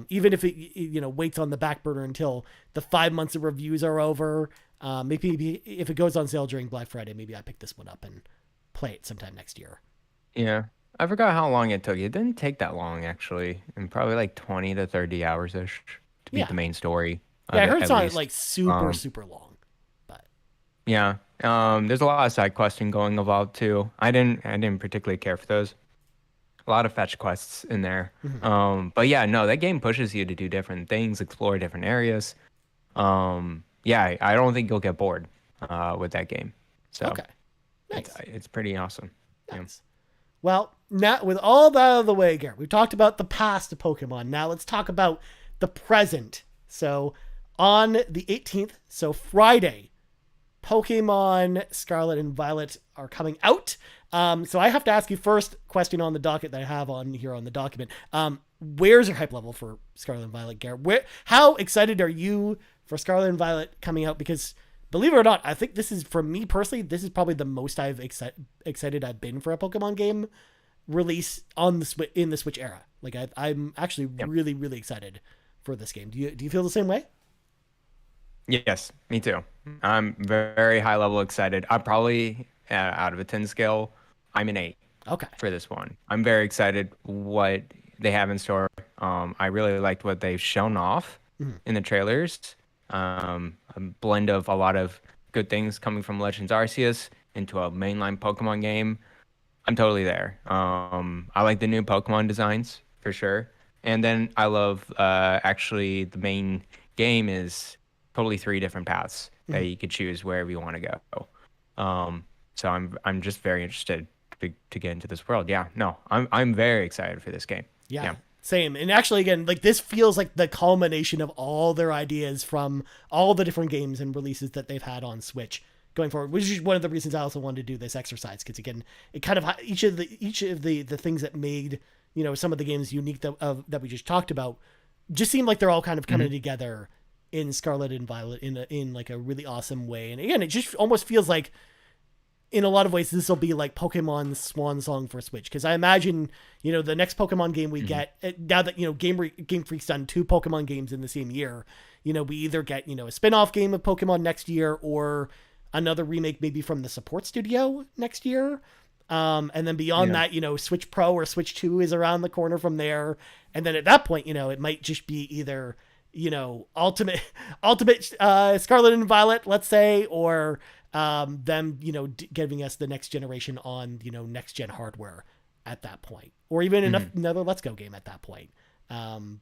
S1: Even if it, you know, waits on the back burner until the 5 months of reviews are over. Maybe if it goes on sale during Black Friday, maybe I pick this one up and play it sometime next year.
S2: Yeah. I forgot how long it took. It didn't take that long, actually. And probably like 20 to 30 hours-ish to beat the main story.
S1: Yeah, I heard it's not like super long. But
S2: yeah. There's a lot of side questing going involved too. I didn't particularly care for those. A lot of fetch quests in there. But yeah, no, that game pushes you to do different things, explore different areas. Yeah, I don't think you'll get bored with that game. So
S1: okay. Nice.
S2: It's pretty awesome.
S1: Nice. Yeah. Well, now with all that out of the way, Garrett, we've talked about the past of Pokemon. Now let's talk about the present. So on the 18th, so Friday, Pokemon Scarlet and Violet are coming out. So I have to ask you first question on the docket that I have on here on the document. Where's your hype level for Scarlet and Violet, Garrett? How excited are you for Scarlet and Violet coming out? Because believe it or not, I think this is, for me personally, this is probably the most I've excited I've been for a Pokemon game release on the in the Switch era. Like I'm actually really, really excited for this game. Do you feel the same way?
S2: Yes, me too. I'm very high level excited. I'm probably out of a 10 scale, I'm an 8.
S1: Okay.
S2: For this one, I'm very excited what they have in store. I really liked what they've shown off in the trailers. A blend of a lot of good things coming from Legends Arceus into a mainline Pokemon game. I'm totally there. I like the new Pokemon designs for sure. And then I love actually the main game is totally 3 different paths that you could choose wherever you want to go. So I'm just very interested to get into this world. Yeah, no, I'm very excited for this game.
S1: Yeah. Same. And actually, again, like, this feels like the culmination of all their ideas from all the different games and releases that they've had on Switch going forward, which is one of the reasons I also wanted to do this exercise. Because again, it kind of each of the things that made, you know, some of the games unique that we just talked about just seem like they're all kind of coming together in Scarlet and Violet in like a really awesome way. And again, it just almost feels like, in a lot of ways, this will be like Pokemon's swan song for Switch. Because I imagine, you know, the next Pokemon game we get, now that, you know, Game Freak's done 2 Pokemon games in the same year, you know, we either get, you know, a spin-off game of Pokemon next year or another remake maybe from the support studio next year. And then beyond that, you know, Switch Pro or Switch 2 is around the corner from there. And then at that point, you know, it might just be either, you know, ultimate Scarlet and Violet, let's say, or them, you know, giving us the next generation on, you know, next gen hardware at that point, or even another Let's Go game at that point.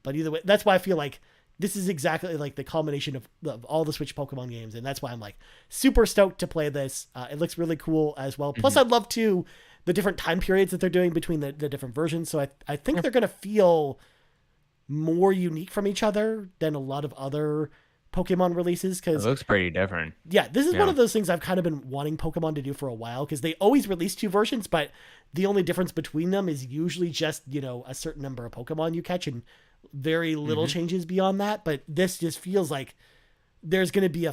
S1: But either way, that's why I feel like this is exactly like the culmination of all the Switch Pokemon games, and that's why I'm like super stoked to play this. It looks really cool as well. Plus, I love too the different time periods that they're doing between the different versions. So I think they're gonna feel more unique from each other than a lot of other Pokemon releases,
S2: It
S1: because
S2: looks pretty different.
S1: yeah, this is one of those things I've kind of been wanting Pokemon to do for a while, because they always release two versions, but the only difference between them is usually just, a certain number of Pokemon you catch and very little changes beyond that. But this just feels like there's going to be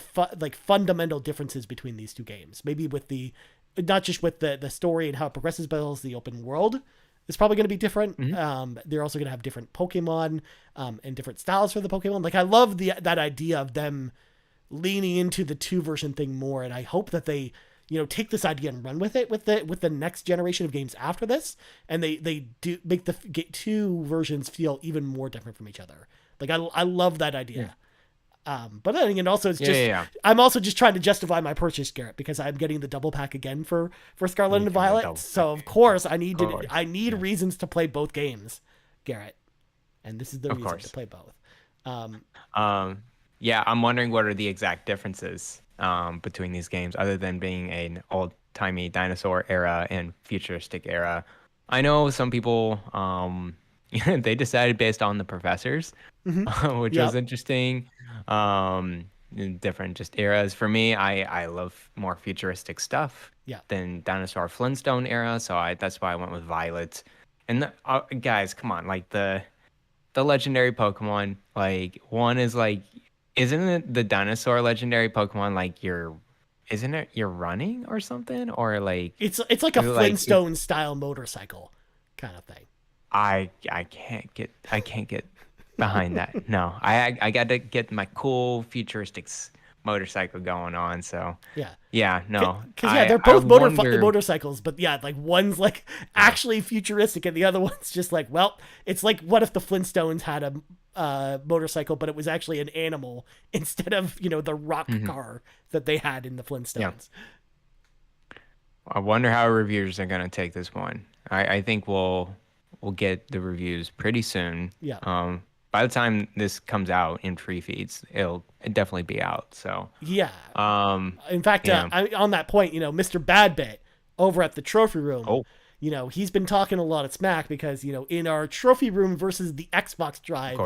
S1: fundamental differences between these two games. Maybe with not just with the story and how it progresses, but also the open world. It's probably going to be different. They're also going to have different Pokemon and different styles for the Pokemon. Like, I love that idea of them leaning into the two version thing more, and I hope that they take this idea and run with it with the next generation of games after this, and they do make the two versions feel even more different from each other. Like, I love that idea. But then again, also it's just I'm also just trying to justify my purchase, Garrett, because I'm getting the double pack again for Scarlet and Violet. So of course I need reasons to play both games, Garrett, and this is the reason to play both.
S2: Yeah, I'm wondering what are the exact differences between these games, other than being an old-timey dinosaur era and futuristic era. I know some people they decided based on the professors, which was interesting. In different just eras. For me, I love more futuristic stuff than dinosaur Flintstone era, so that's why I went with Violet. And guys, come on, like the legendary Pokemon, like one is like, isn't it the dinosaur legendary Pokemon like isn't it you're running or something, or like
S1: it's like a Flintstone style motorcycle kind of thing.
S2: I can't get behind that. No, I got to get my cool futuristic motorcycle going on. So no,
S1: because they're both motorcycles, but like one's like actually futuristic and the other one's just like, well, it's like, what if the Flintstones had a motorcycle, but it was actually an animal instead of the rock car that they had in the Flintstones.
S2: I wonder how reviewers are gonna take this one. I think we'll get the reviews pretty soon. By the time this comes out in free feeds, it'll definitely be out. So
S1: in fact, on that point, Mr. Badbit over at the trophy room, he's been talking a lot of smack because in our trophy room versus the Xbox Drive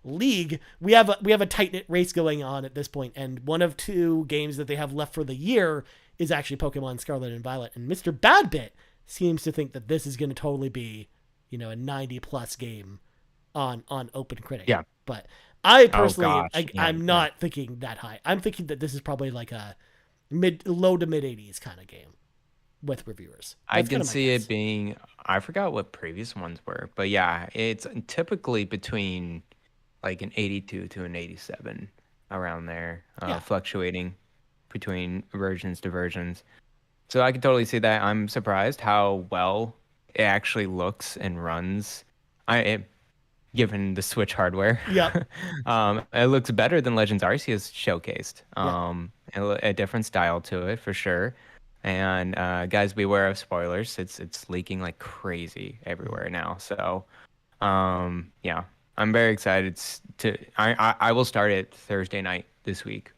S1: league, we have a tight knit race going on at this point, and one of two games that they have left for the year is actually Pokemon Scarlet and Violet, and Mr. Badbit seems to think that this is going to totally be a 90+ game on OpenCritic. But I personally, I'm not thinking that high. I'm thinking that this is probably like a low to mid 80s kind of game with reviewers.
S2: I can see it being, I forgot what previous ones were, but it's typically between like an 82 to an 87 around there, fluctuating between versions to versions. So I can totally see that. I'm surprised how well it actually looks and runs. Given the Switch hardware, it looks better than Legends Arceus showcased. A different style to it for sure. And guys, beware of spoilers. It's leaking like crazy everywhere now. So, I'm very excited I will start it Thursday night this week.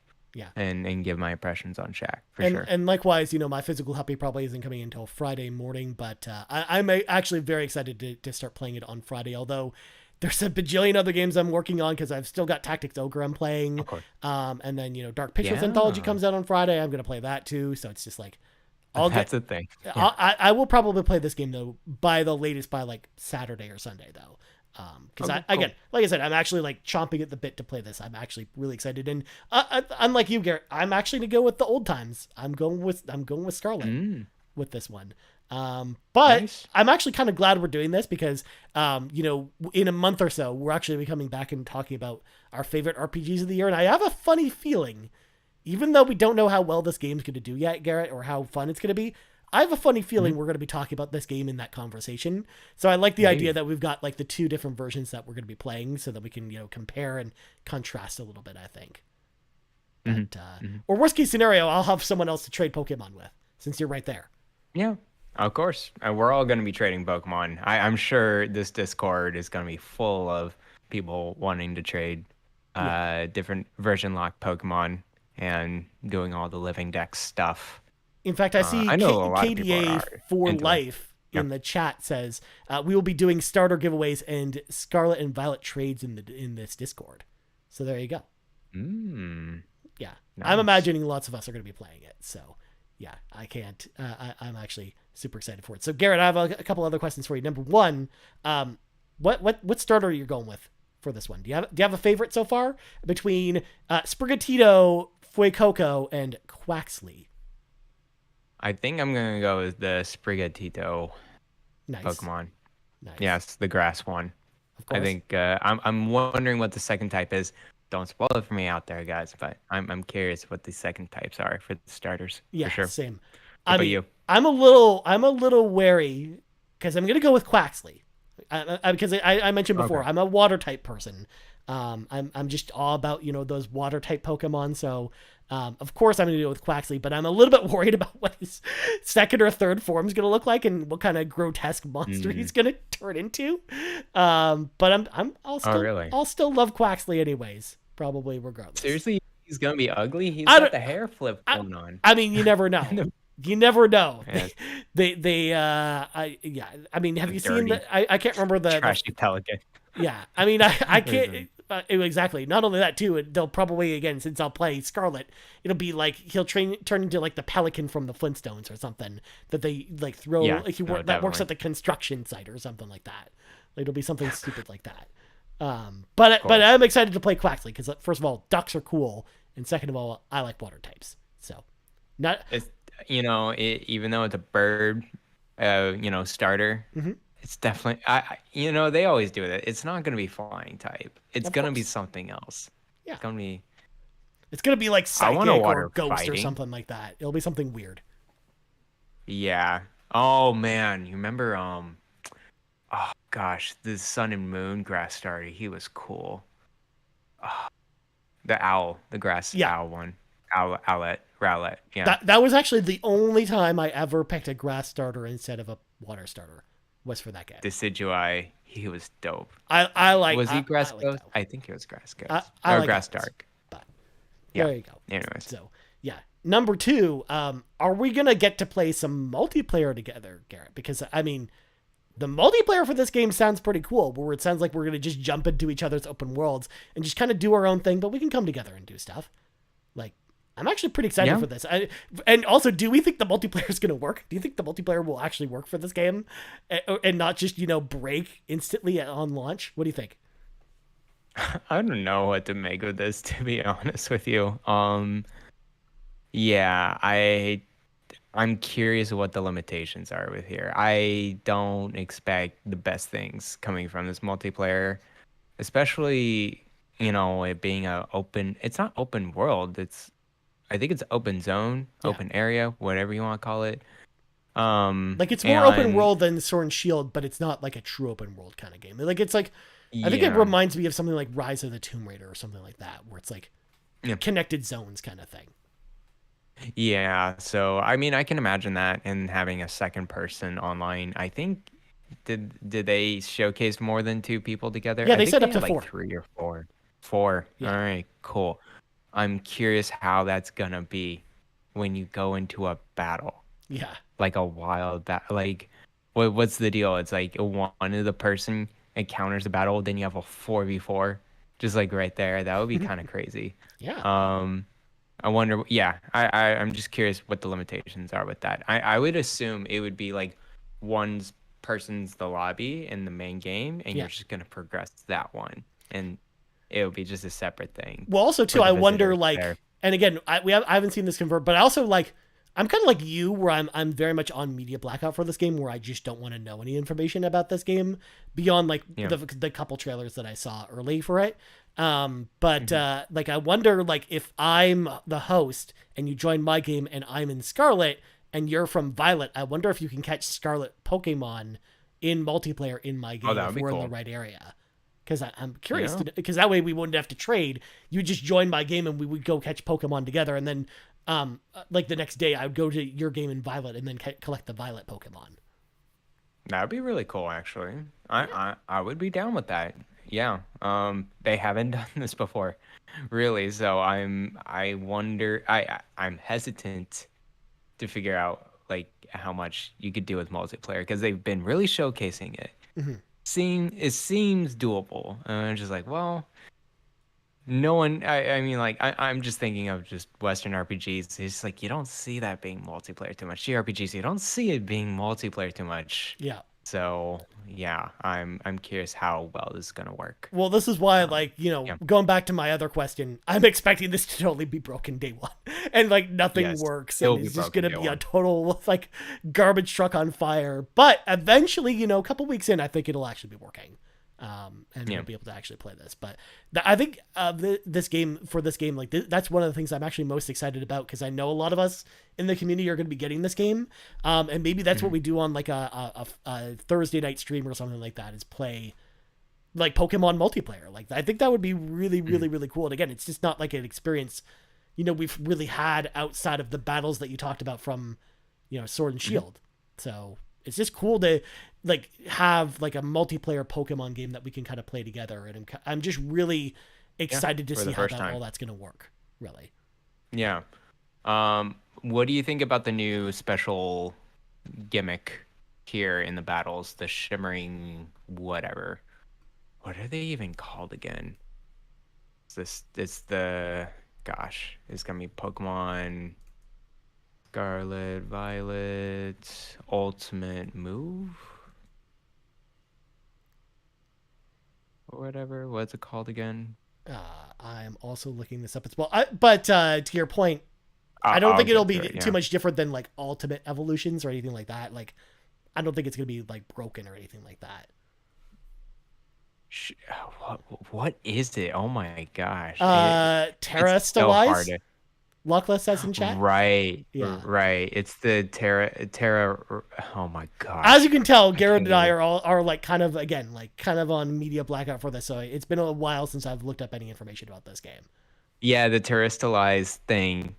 S2: And give my impressions on Shaq for sure.
S1: And likewise, my physical copy probably isn't coming until Friday morning, but I'm actually very excited to start playing it on Friday. Although there's a bajillion other games I'm working on because I've still got Tactics Ogre I'm playing.
S2: Of course.
S1: And then, Dark Pictures Anthology comes out on Friday. I'm going to play that too. So it's just like,
S2: that's a thing.
S1: I will probably play this game though by like Saturday or Sunday though. Because again, like I said, I'm actually like chomping at the bit to play this. I'm actually really excited. And unlike you, Garrett, I'm actually to go with the old times. I'm going with Scarlet with this one. But nice. I'm actually kind of glad we're doing this because, in a month or so, we're actually be coming back and talking about our favorite RPGs of the year. And I have a funny feeling, even though we don't know how well this game's going to do yet, Garrett, or how fun it's going to be, I have a funny feeling we're going to be talking about this game in that conversation. So I like the idea that we've got like the two different versions that we're going to be playing so that we can, compare and contrast a little bit, I think. But, or worst case scenario, I'll have someone else to trade Pokemon with since you're right there.
S2: Yeah. Of course. We're all going to be trading Pokemon. I'm sure this Discord is going to be full of people wanting to trade
S1: Yeah.
S2: different version lock Pokemon and doing all the living dex stuff.
S1: In fact, I see
S2: I know a lot of people
S1: KDA
S2: are
S1: for
S2: into it.
S1: life
S2: Yeah.
S1: in the chat says we will be doing starter giveaways and Scarlet and Violet trades in this Discord. So there you go.
S2: Mm,
S1: Yeah, I'm
S2: nice.
S1: imagining lots of us are going to be playing it. So yeah, I can't. I'm actually super excited for it. So Garrett, I have a couple other questions for you. Number one, what starter are you going with for this one? Do you have a favorite so far between Sprigatito, Fuecoco, and Quaxley?
S2: I think I'm gonna go with the Sprigatito
S1: Nice,
S2: Pokemon.
S1: nice,
S2: Yes, the grass one.
S1: of
S2: I
S1: course.
S2: think I'm wondering what the second type is. Don't spoil it for me out there, guys. But I'm curious what the second types are for the starters for
S1: Yeah,
S2: sure.
S1: same.
S2: What
S1: I
S2: about
S1: mean,
S2: you?
S1: I'm a little wary because I'm gonna go with Quaxley, because I mentioned before
S2: Okay.
S1: I'm a water type person. I'm just all about those water type Pokemon. So of course I'm gonna go with Quaxley, but I'm a little bit worried about what his second or third form is gonna look like and what kind of grotesque monster
S2: Mm.
S1: he's gonna turn into. But I'll
S2: Oh,
S1: still
S2: really?
S1: I'll still love Quaxley anyways, probably regardless.
S2: Seriously, he's gonna be ugly. He's
S1: I
S2: got
S1: don't.
S2: the hair flip
S1: I,
S2: going on.
S1: I mean, you never know. You never know.
S2: Yeah,
S1: Yeah. I mean, have
S2: it's
S1: you seen
S2: dirty,
S1: the? I can't remember the.
S2: trashy pelican.
S1: Yeah. I mean, I
S2: Listen,
S1: can't. Exactly. Not only that too, they'll probably again since I'll play Scarlet, it'll be like he'll turn into like the pelican from the Flintstones or something that they like throw
S2: yeah,
S1: like
S2: no,
S1: that works
S2: definitely.
S1: at the construction site or something like that. Like, it'll be something stupid like that.
S2: Of
S1: But
S2: course.
S1: I'm excited to play Quaxley because first of all, ducks are cool, and second of all, I like water types. So not.
S2: It's even though it's a bird, starter,
S1: Mhm.
S2: it's definitely they always do it. It's not gonna be flying type. It's
S1: Of
S2: gonna be
S1: course.
S2: something else.
S1: Yeah.
S2: It's gonna be.
S1: It's gonna be like
S2: I want a
S1: psychic or
S2: water
S1: ghost or
S2: fighting.
S1: something like that. It'll be something weird.
S2: Yeah. Oh man, you remember oh gosh, the Sun and Moon grass starter. He was cool. The owl, the grass
S1: Yeah.
S2: owl one. Rowlet. Yeah.
S1: That was actually the only time I ever picked a grass starter instead of a water starter was for that game.
S2: Decidueye, he was dope.
S1: I like
S2: Was he
S1: I
S2: Grass
S1: like
S2: Ghost?
S1: that one.
S2: I think he was Grass
S1: I,
S2: Ghost.
S1: I
S2: Or
S1: like
S2: Grass
S1: owls.
S2: Dark.
S1: But
S2: Yeah.
S1: there you go.
S2: Anyways.
S1: So yeah. Number two, are we gonna get to play some multiplayer together, Garrett? Because I mean, the multiplayer for this game sounds pretty cool. Where it sounds like we're gonna just jump into each other's open worlds and just kind of do our own thing, but we can come together and do stuff. Like, I'm actually pretty excited
S2: Yeah.
S1: for this. And also, do we think the multiplayer is going to work? Do you think the multiplayer will actually work for this game, and not just break instantly on launch? What do you think?
S2: I don't know what to make of this, to be honest with you. Yeah, I'm curious what the limitations are with here. I don't expect the best things coming from this multiplayer, especially, it being it's not open world. I think it's open zone,
S1: Yeah,
S2: open area, whatever you want to call it.
S1: like it's more open
S2: And
S1: world than Sword and Shield, but it's not like a true open world kind of game. Like it's like I think it
S2: yeah,
S1: reminds me of something like Rise of the Tomb Raider or something like that, where it's like
S2: yeah,
S1: connected zones kind of thing.
S2: yeah. So I mean, I can imagine that and having a second person online. I think did they showcase more than two people together?
S1: Yeah,
S2: I
S1: they
S2: think
S1: set
S2: they
S1: up to
S2: had like
S1: 4.
S2: three or four. Four. All
S1: Yeah,
S2: right, cool. I'm curious how that's gonna be when you go into a battle,
S1: yeah,
S2: like a wild battle. Like, what's the deal? It's like one of the person encounters the battle, then you have a 4v4, just like right there. That would be kind of crazy.
S1: yeah,
S2: Um, I wonder. Yeah, I'm just curious what the limitations are with that. I would assume it would be like one person's the lobby in the main game, and
S1: yeah.
S2: you're just gonna progress that one, and it would be just a separate thing
S1: Well, also
S2: for
S1: too,
S2: the
S1: I wonder
S2: visitors there.
S1: like, and again, I haven't seen this convert, but I also like, I'm kind of like you, where I'm very much on media blackout for this game, where I just don't want to know any information about this game beyond like
S2: Yeah.
S1: the couple trailers that I saw early for it. But
S2: Mhm.
S1: like I wonder like if I'm the host and you join my game and I'm in Scarlet and you're from Violet, I wonder if you can catch Scarlet Pokemon in multiplayer in my
S2: Oh,
S1: game
S2: that
S1: if
S2: would be
S1: we're in the
S2: cool.
S1: right area. Because I'm curious
S2: Yeah.
S1: because that way we wouldn't have to trade. You would just join my game and we would go catch Pokemon together, and then like the next day I would go to your game in Violet and then collect the Violet Pokemon.
S2: That would be really cool, actually. I would be down with that. Yeah. They haven't done this before, really. So I wonder. I'm hesitant to figure out like how much you could do with multiplayer because they've been really showcasing it.
S1: Mhm.
S2: It seems doable, and I'm just like, well, no one. I mean, like, I'm just thinking of just Western RPGs. It's like you don't see that being multiplayer too much. JRPGs, you don't see it being multiplayer too much.
S1: Yeah.
S2: So yeah, I'm curious how well this is gonna work.
S1: Well, this is why,
S2: Um,
S1: like,
S2: yeah.
S1: going back to my other question, I'm expecting this to totally be broken day one, and like nothing
S2: Yes,
S1: works,
S2: it'll
S1: and
S2: be
S1: it's just
S2: broken
S1: gonna
S2: day
S1: be a
S2: one.
S1: total like garbage truck on fire. But eventually, a couple weeks in, I think it'll actually be working, and
S2: Yeah.
S1: we'll be able to actually play this. But I think this game, like that's one of the things I'm actually most excited about because I know a lot of us in the community are going to be getting this game, and maybe that's what
S2: Mhm.
S1: we do on like a Thursday night stream or something like that is play like Pokemon multiplayer. Like I think that would be really, really,
S2: Mhm.
S1: really cool. And again, it's just not like an experience, we've really had outside of the battles that you talked about from, Sword and
S2: Mhm.
S1: Shield. So it's just cool to like have like a multiplayer Pokemon game that we can kind of play together. And I'm just really
S2: Yeah,
S1: excited to
S2: for
S1: see
S2: the
S1: how
S2: first time.
S1: all that's going to work. Really.
S2: Yeah. What do you think about the new special gimmick here in the battles? The shimmering whatever. What are they even called again? It's the gosh, it's gonna be Pokemon Scarlet, Violet, Ultimate Move or whatever. What's it called again?
S1: I'm also looking this up as well. But to your point, I don't
S2: I'll
S1: think it'll
S2: get to
S1: be
S2: it.
S1: too
S2: Yeah.
S1: much different than like ultimate evolutions or anything like that. Like, I don't think it's gonna be like broken or anything like that.
S2: Sh- what is it? Oh my gosh. It's
S1: Terra
S2: so hard.
S1: Stellaze? Luckless says in chat.
S2: Right,
S1: Yeah.
S2: right. It's the Terra. Oh my
S1: As you
S2: gosh,
S1: can tell,
S2: I can't
S1: Garrett and I
S2: even.
S1: are like kind of again like kind of on media blackout for this, so it's been a while since I've looked up any information about this game.
S2: Yeah, the terrestrialized thing.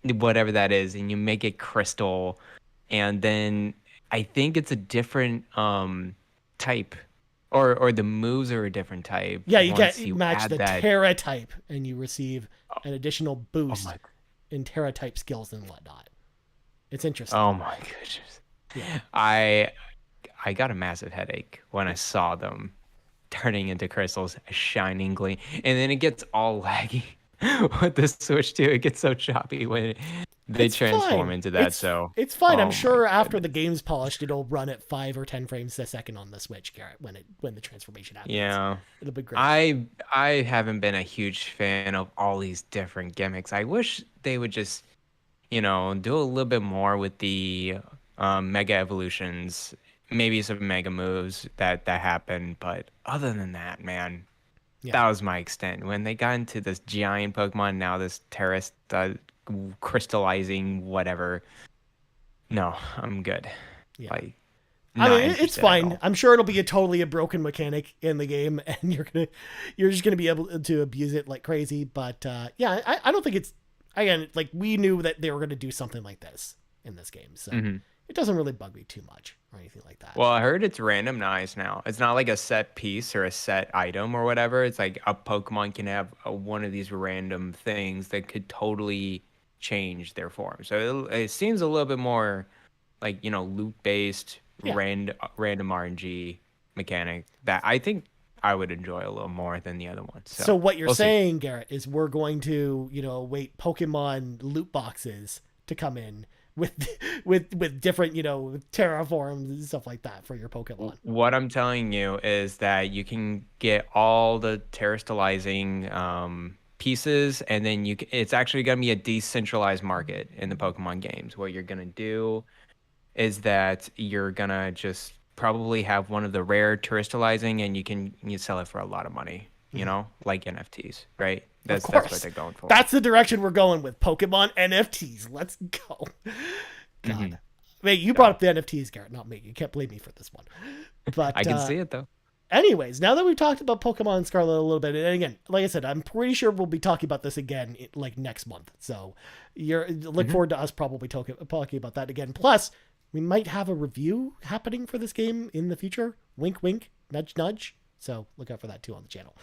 S2: Whatever that is, and you make it crystal, and then I think it's a different type, or the moves are a different type
S1: Yeah,
S2: once
S1: you
S2: you
S1: match
S2: add
S1: the
S2: that.
S1: Terra type, and you receive
S2: Oh,
S1: an additional
S2: oh
S1: boost
S2: my,
S1: in Terra type skills and whatnot. It's interesting.
S2: oh my goodness.
S1: Yeah.
S2: I I got a massive headache when I saw them turning into crystals, shining gleam, and then it gets all laggy with the Switch too. It gets so choppy when they
S1: It's
S2: transform
S1: fine.
S2: into that. So,
S1: It's fine. I'm
S2: oh my
S1: sure after
S2: goodness.
S1: the game's polished, it'll run at 5 or 10 frames a second on the Switch, Garrett, when the transformation happens.
S2: Yeah,
S1: It'll be great.
S2: I haven't been a huge fan of all these different gimmicks. I wish they would just, do a little bit more with the mega evolutions, maybe some mega moves that happen. But other than that, man,
S1: Yeah.
S2: that was my extent. When they got into this giant Pokemon, now this terrorist crystallizing whatever. No, I'm good.
S1: Yeah.
S2: Like,
S1: I
S2: not
S1: mean, it's
S2: interested at
S1: fine.
S2: all.
S1: I'm sure it'll be a totally a broken mechanic in the game, and you're just gonna be able to abuse it like crazy. But yeah, I don't think it's again like we knew that they were gonna do something like this in this game, so
S2: Hmm.
S1: it doesn't really bug me too much or anything like that.
S2: Well, I heard it's randomized now. It's not like a set piece or a set item or whatever. It's like a Pokemon can have one of these random things that could totally change their form. So it seems a little bit more like, loot based,
S1: Yeah.
S2: random RNG mechanic that I think I would enjoy a little more than the other ones.
S1: So
S2: So
S1: what you're
S2: we'll see.
S1: saying, Garrett, is we're going to wait Pokemon loot boxes to come in with with different terraforms and stuff like that for your Pokemon.
S2: What I'm telling you is that you can get all the terrestrializing pieces, and then it's actually going to be a decentralized market in the Pokemon games. What you're going to do is that you're going to just probably have one of the rare terrestrializing, and you sell it for a lot of money, like NFTs, right?
S1: Of
S2: That's what
S1: course.
S2: they're going for.
S1: That's the direction we're going with Pokemon NFTs. Let's go.
S2: Hmm.
S1: God. Wait, you brought
S2: Yeah.
S1: up the NFTs, Garrett, not me. You can't blame me for this one.
S2: I
S1: But
S2: can see it though.
S1: anyways, now that we've talked about Pokemon Scarlet a little bit, and again, like I said, I'm pretty sure we'll be talking about this again like next month. So look
S2: Hmm.
S1: forward to us probably talking about that again. Plus, we might have a review happening for this game in the future. Wink, wink, nudge, nudge. So look out for that too on the channel.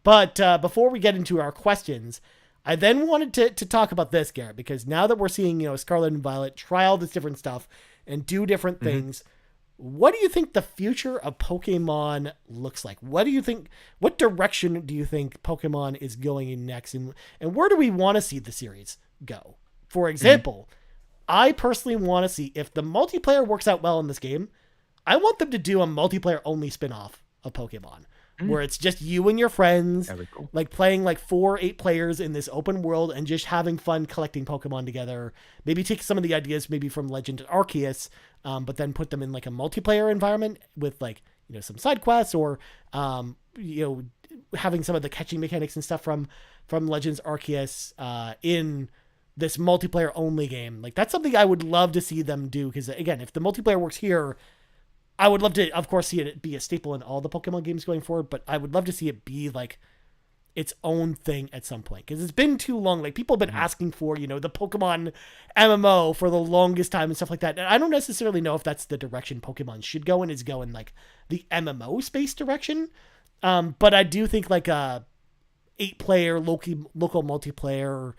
S1: But before we get into our questions, I then wanted to talk about this, Garrett, because now that we're seeing, Scarlet and Violet try all this different stuff and do different things, what do you think the future of Pokemon looks like? What direction do you think Pokemon is going in next? And where do we want to see the series go? For example, I personally want to see if the multiplayer works out well in this game, I want them to do a multiplayer only spin-off of Pokemon. Where it's just you and your friends,
S2: Cool.
S1: like playing like 4 or 8 players in this open world and just having fun collecting Pokemon together. Maybe take some of the ideas maybe from Legend and Arceus, but then put them in like a multiplayer environment with like, some side quests or, having some of the catching mechanics and stuff from Legends Arceus in this multiplayer only game. Like that's something I would love to see them do. Because again, if the multiplayer works here, I would love to, of course, see it be a staple in all the Pokemon games going forward, but I would love to see it be like its own thing at some point. Because it's been too long. Like people have been asking for, the Pokemon MMO for the longest time and stuff like that. And I don't necessarily know if that's the direction Pokemon should go in, is go in like the MMO space direction. But I do think like a 8-player local multiplayer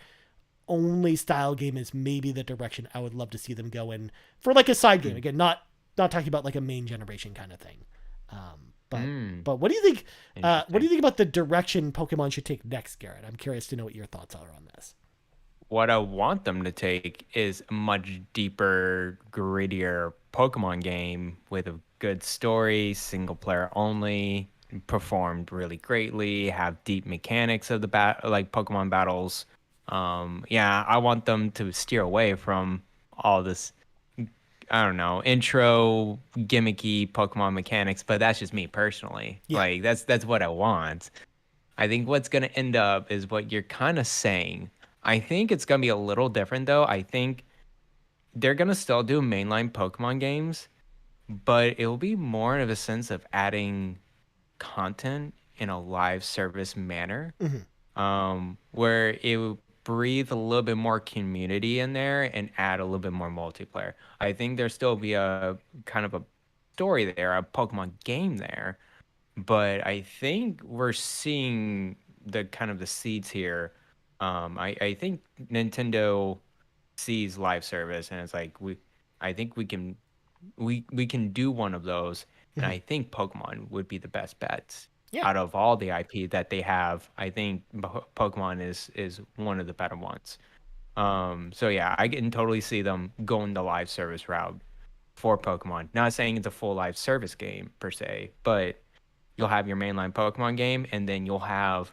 S1: only style game is maybe the direction I would love to see them go in for like a side game. Again, not talking about like a main generation kind of thing. But what do you think? What do you think about the direction Pokemon should take next, Garrett? I'm curious to know what your thoughts are on this.
S2: What I want them to take is a much deeper, grittier Pokemon game with a good story, single player only, performed really greatly, have deep mechanics of the like Pokemon battles. I want them to steer away from all this, I don't know, intro gimmicky Pokemon mechanics, but that's just me personally.
S1: Yeah.
S2: Like that's what I want. I think what's going to end up is what you're kind of saying. I think it's going to be a little different though. I think they're going to still do mainline Pokemon games, but it'll be more of a sense of adding content in a live service manner, where it will breathe a little bit more community in there and add a little bit more multiplayer. I think there still be a kind of a story there, a Pokemon game there, but I think we're seeing the kind of the seeds here. I think Nintendo sees live service and it's like I think we can do one of those, and I think Pokemon would be the best bet.
S1: Yeah.
S2: Out of all the IP that they have, I think Pokemon is one of the better ones. So yeah, I can totally see them going the live service route for Pokemon. Not saying it's a full live service game per se, but you'll have your mainline Pokemon game, and then you'll have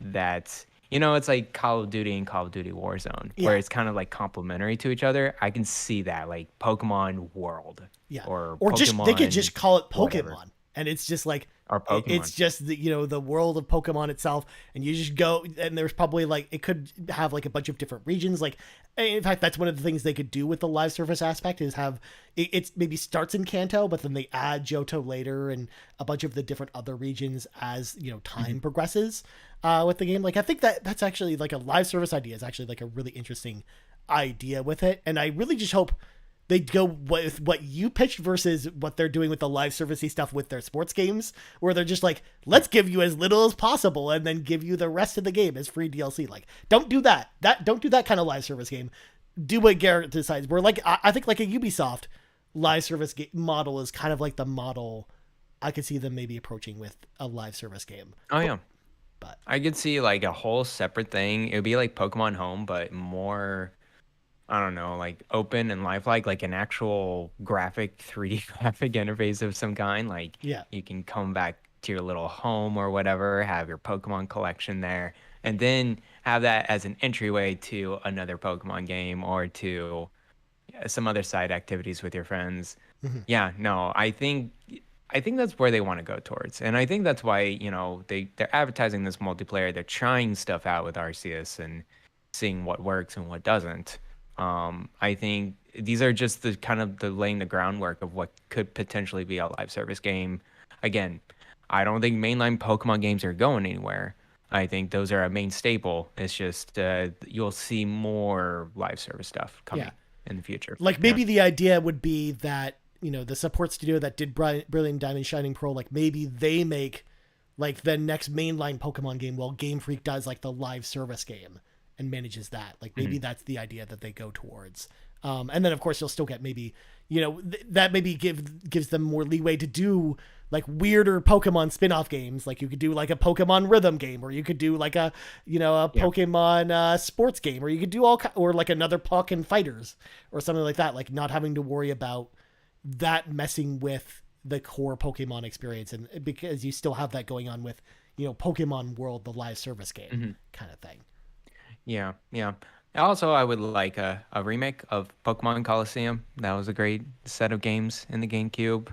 S2: that. It's like Call of Duty and Call of Duty Warzone, where it's kind of like complementary to each other. I can see that, like Pokemon World, or Pokemon,
S1: just they could just call it Pokemon,
S2: whatever.
S1: And it's just like
S2: Or Pokemon.
S1: It's just the world of Pokemon itself, and you just go, and there's probably like it could have like a bunch of different regions. Like in fact, that's one of the things they could do with the live service aspect is have it maybe starts in Kanto, but then they add Johto later and a bunch of the different other regions as time progresses with the game. Like I think that's actually like a live service idea is actually like a really interesting idea with it, and I really just hope they go with what you pitched versus what they're doing with the live servicey stuff with their sports games, where they're just like, let's give you as little as possible and then give you the rest of the game as free DLC. Like, don't do that. Don't do that kind of live service game. Do what Garrett decides. We're like, I think like a Ubisoft live service model is kind of like the model I could see them maybe approaching with a live service game.
S2: Oh yeah.
S1: But
S2: I could see like a whole separate thing. It would be like Pokemon Home, but more, I don't know, like open and lifelike, like an actual graphic 3D graphic interface of some kind. Like you can come back to your little home or whatever, have your Pokemon collection there, and then have that as an entryway to another Pokemon game or to some other side activities with your friends. Yeah, no, I think that's where they want to go towards. And I think that's why, they're advertising this multiplayer. They're trying stuff out with Arceus and seeing what works and what doesn't. I think these are just the kind of the laying the groundwork of what could potentially be a live service game. Again, I don't think mainline Pokemon games are going anywhere. I think those are a main staple. It's just you'll see more live service stuff coming in the future.
S1: Like maybe the idea would be that, the support studio that did Brilliant Diamond Shining Pearl, like maybe they make like the next mainline Pokemon game, while Game Freak does like the live service game and manages that. Like maybe that's the idea that they go towards. And then of course you'll still get maybe, that maybe gives them more leeway to do like weirder Pokemon spin-off games. Like you could do like a Pokemon rhythm game, or you could do like a Pokemon sports game, or you could do or like another Pokken Fighters or something like that. Like not having to worry about that messing with the core Pokemon experience, and because you still have that going on with, Pokemon World, the live service game kind of thing.
S2: Yeah, yeah. Also, I would like a remake of Pokemon Coliseum. That was a great set of games in the GameCube.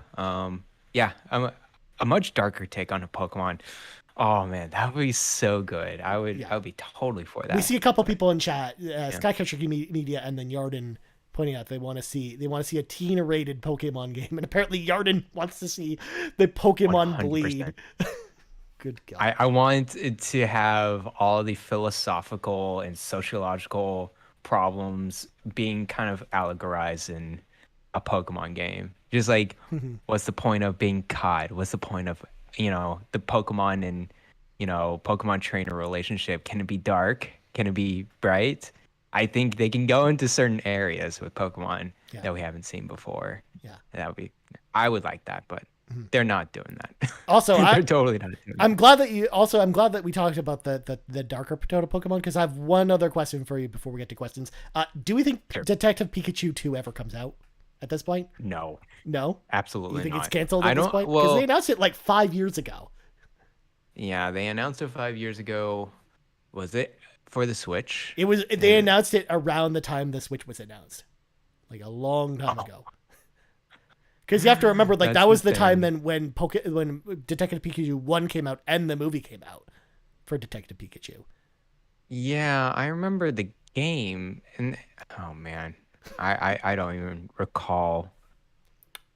S2: Yeah, a much darker take on a Pokemon. Oh man, that would be so good. I would be totally for that.
S1: We see a couple people in chat, Skycatcher Media and then Yarden, pointing out they want to see a teen-rated Pokemon game, and apparently Yarden wants to see the Pokemon 100%. Bleed. Good God.
S2: I want it to have all the philosophical and sociological problems being kind of allegorized in a Pokemon game. Just like, what's the point of being caught? What's the point of, the Pokemon and, Pokemon trainer relationship? Can it be dark? Can it be bright? I think they can go into certain areas with Pokemon that we haven't seen before.
S1: Yeah.
S2: I would like that, but they're not doing that.
S1: Also,
S2: they're totally not doing
S1: I'm glad that we talked about the darker proto Pokemon, because I have one other question for you before we get to questions. Do we think Detective Pikachu 2 ever comes out at this point?
S2: No.
S1: No?
S2: Absolutely not.
S1: You think it's canceled at this point? Because they announced it like 5 years ago.
S2: Yeah, they announced it 5 years ago. Was it for the Switch?
S1: It was. They announced it around the time the Switch was announced, like a long time ago. Because you have to remember, like that was the time then when Detective Pikachu 1 came out and the movie came out for Detective Pikachu.
S2: Yeah, I remember the game, and oh man, I don't even recall.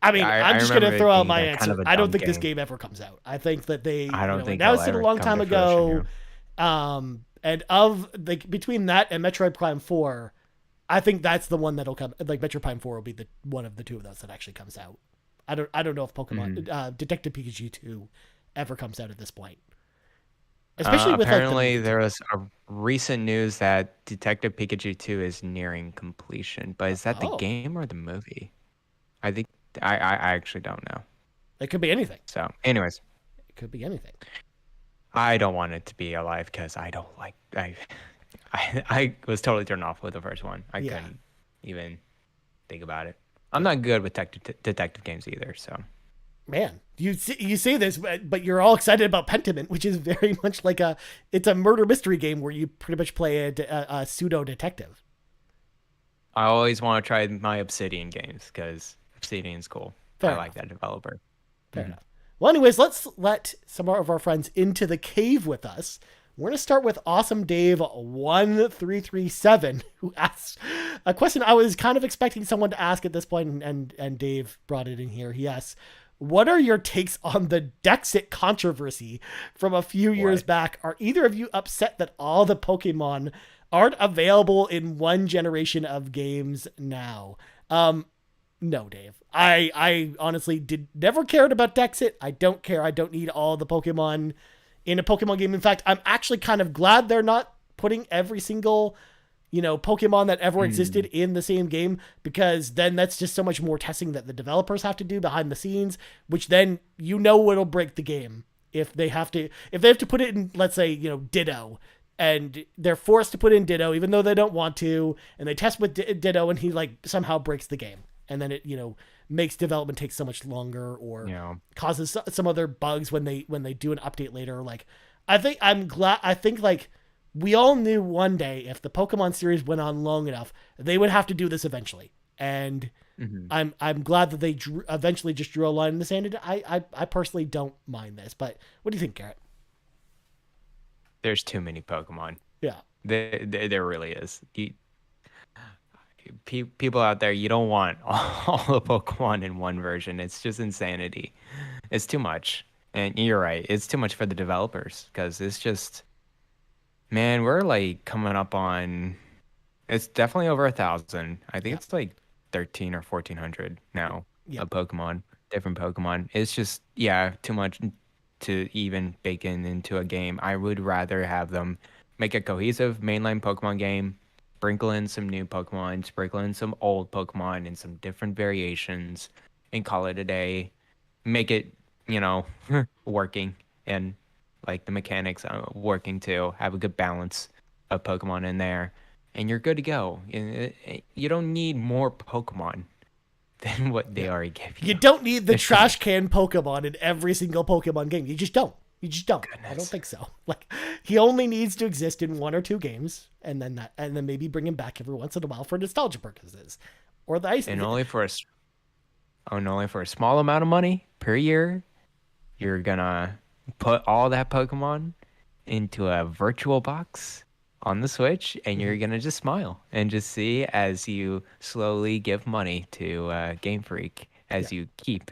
S1: I mean, I'm just gonna throw out my answer. I don't think this game ever comes out. I think that they announced it a long time ago. And between that and Metroid Prime 4, I think that's the one that'll come. Like Metroid Prime 4 will be one of the two of those that actually comes out. I don't know if Pokemon Detective Pikachu 2 ever comes out at this point. Especially with
S2: apparently there was a recent news that Detective Pikachu 2 is nearing completion, but is that the game or the movie? I think I actually don't know.
S1: It could be anything.
S2: So, anyways,
S1: it could be anything.
S2: I don't want it to be alive because I don't like I was totally turned off with the first one. I couldn't even think about it. I'm not good with detective games either, so.
S1: Man, you say this, but you're all excited about Pentiment, which is very much like it's a murder mystery game where you pretty much play a pseudo detective.
S2: I always want to try my Obsidian games because Obsidian's cool. I like that developer.
S1: Fair enough. Well, anyways, let's let some of our friends into the cave with us. We're going to start with Awesome Dave 1337, who asks a question I was kind of expecting someone to ask at this point, and Dave brought it in here. He asks, what are your takes on the Dexit controversy from a few years back? Are either of you upset that all the Pokemon aren't available in one generation of games now? No, Dave. I honestly never cared about Dexit. I don't care. I don't need all the Pokemon in a Pokemon game. In fact, I'm actually kind of glad they're not putting every single, Pokemon that ever existed in the same game, because then that's just so much more testing that the developers have to do behind the scenes, which then it'll break the game if they have to put it in, let's say, Ditto, and they're forced to put in Ditto even though they don't want to, and they test with Ditto and he somehow breaks the game. And then it, makes development take so much longer, or causes some other bugs when they do an update later. Like, I think we all knew one day if the Pokemon series went on long enough, they would have to do this eventually. And I'm glad that they eventually just drew a line in the sand. I personally don't mind this, but what do you think, Garret?
S2: There's too many Pokemon.
S1: Yeah.
S2: There really is. People out there, you don't want all the Pokemon in one version. It's just insanity. It's too much. And you're right. It's too much for the developers, because it's just, man, we're like coming up on, it's definitely over 1,000. I think it's like 13 or 1,400 now of Pokemon, different Pokemon. It's just, too much. to even bake into a game. I would rather have them make a cohesive mainline Pokemon game, sprinkle in some new Pokemon, sprinkle in some old Pokemon and some different variations, and call it a day. Make it, you know, working, and like the mechanics working too. Have a good balance of Pokemon in there, and you're good to go. You don't need more Pokemon than what they already give you.
S1: You don't need the trash can Pokemon in every single Pokemon game. You just don't. You just don't. Goodness. I don't think so. Like, he only needs to exist in 1 or 2 games, and then maybe bring him back every once in a while for nostalgia purposes, or the ice.
S2: And only for a small amount of money per year, you're gonna put all that Pokemon into a virtual box on the Switch, and you're gonna just smile and just see as you slowly give money to Game Freak as you keep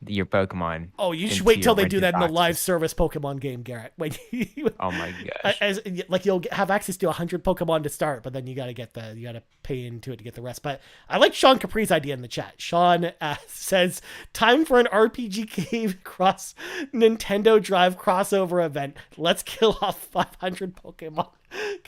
S2: your Pokemon.
S1: Oh, you should wait till they do that in the live service Pokemon game, Garrett. Wait.
S2: Oh my gosh!
S1: Like, you'll have access to 100 Pokemon to start, but then you gotta pay into it to get the rest. But I like Sean Capri's idea in the chat. Sean says, "Time for an RPG game cross Nintendo Drive crossover event. Let's kill off 500 Pokemon."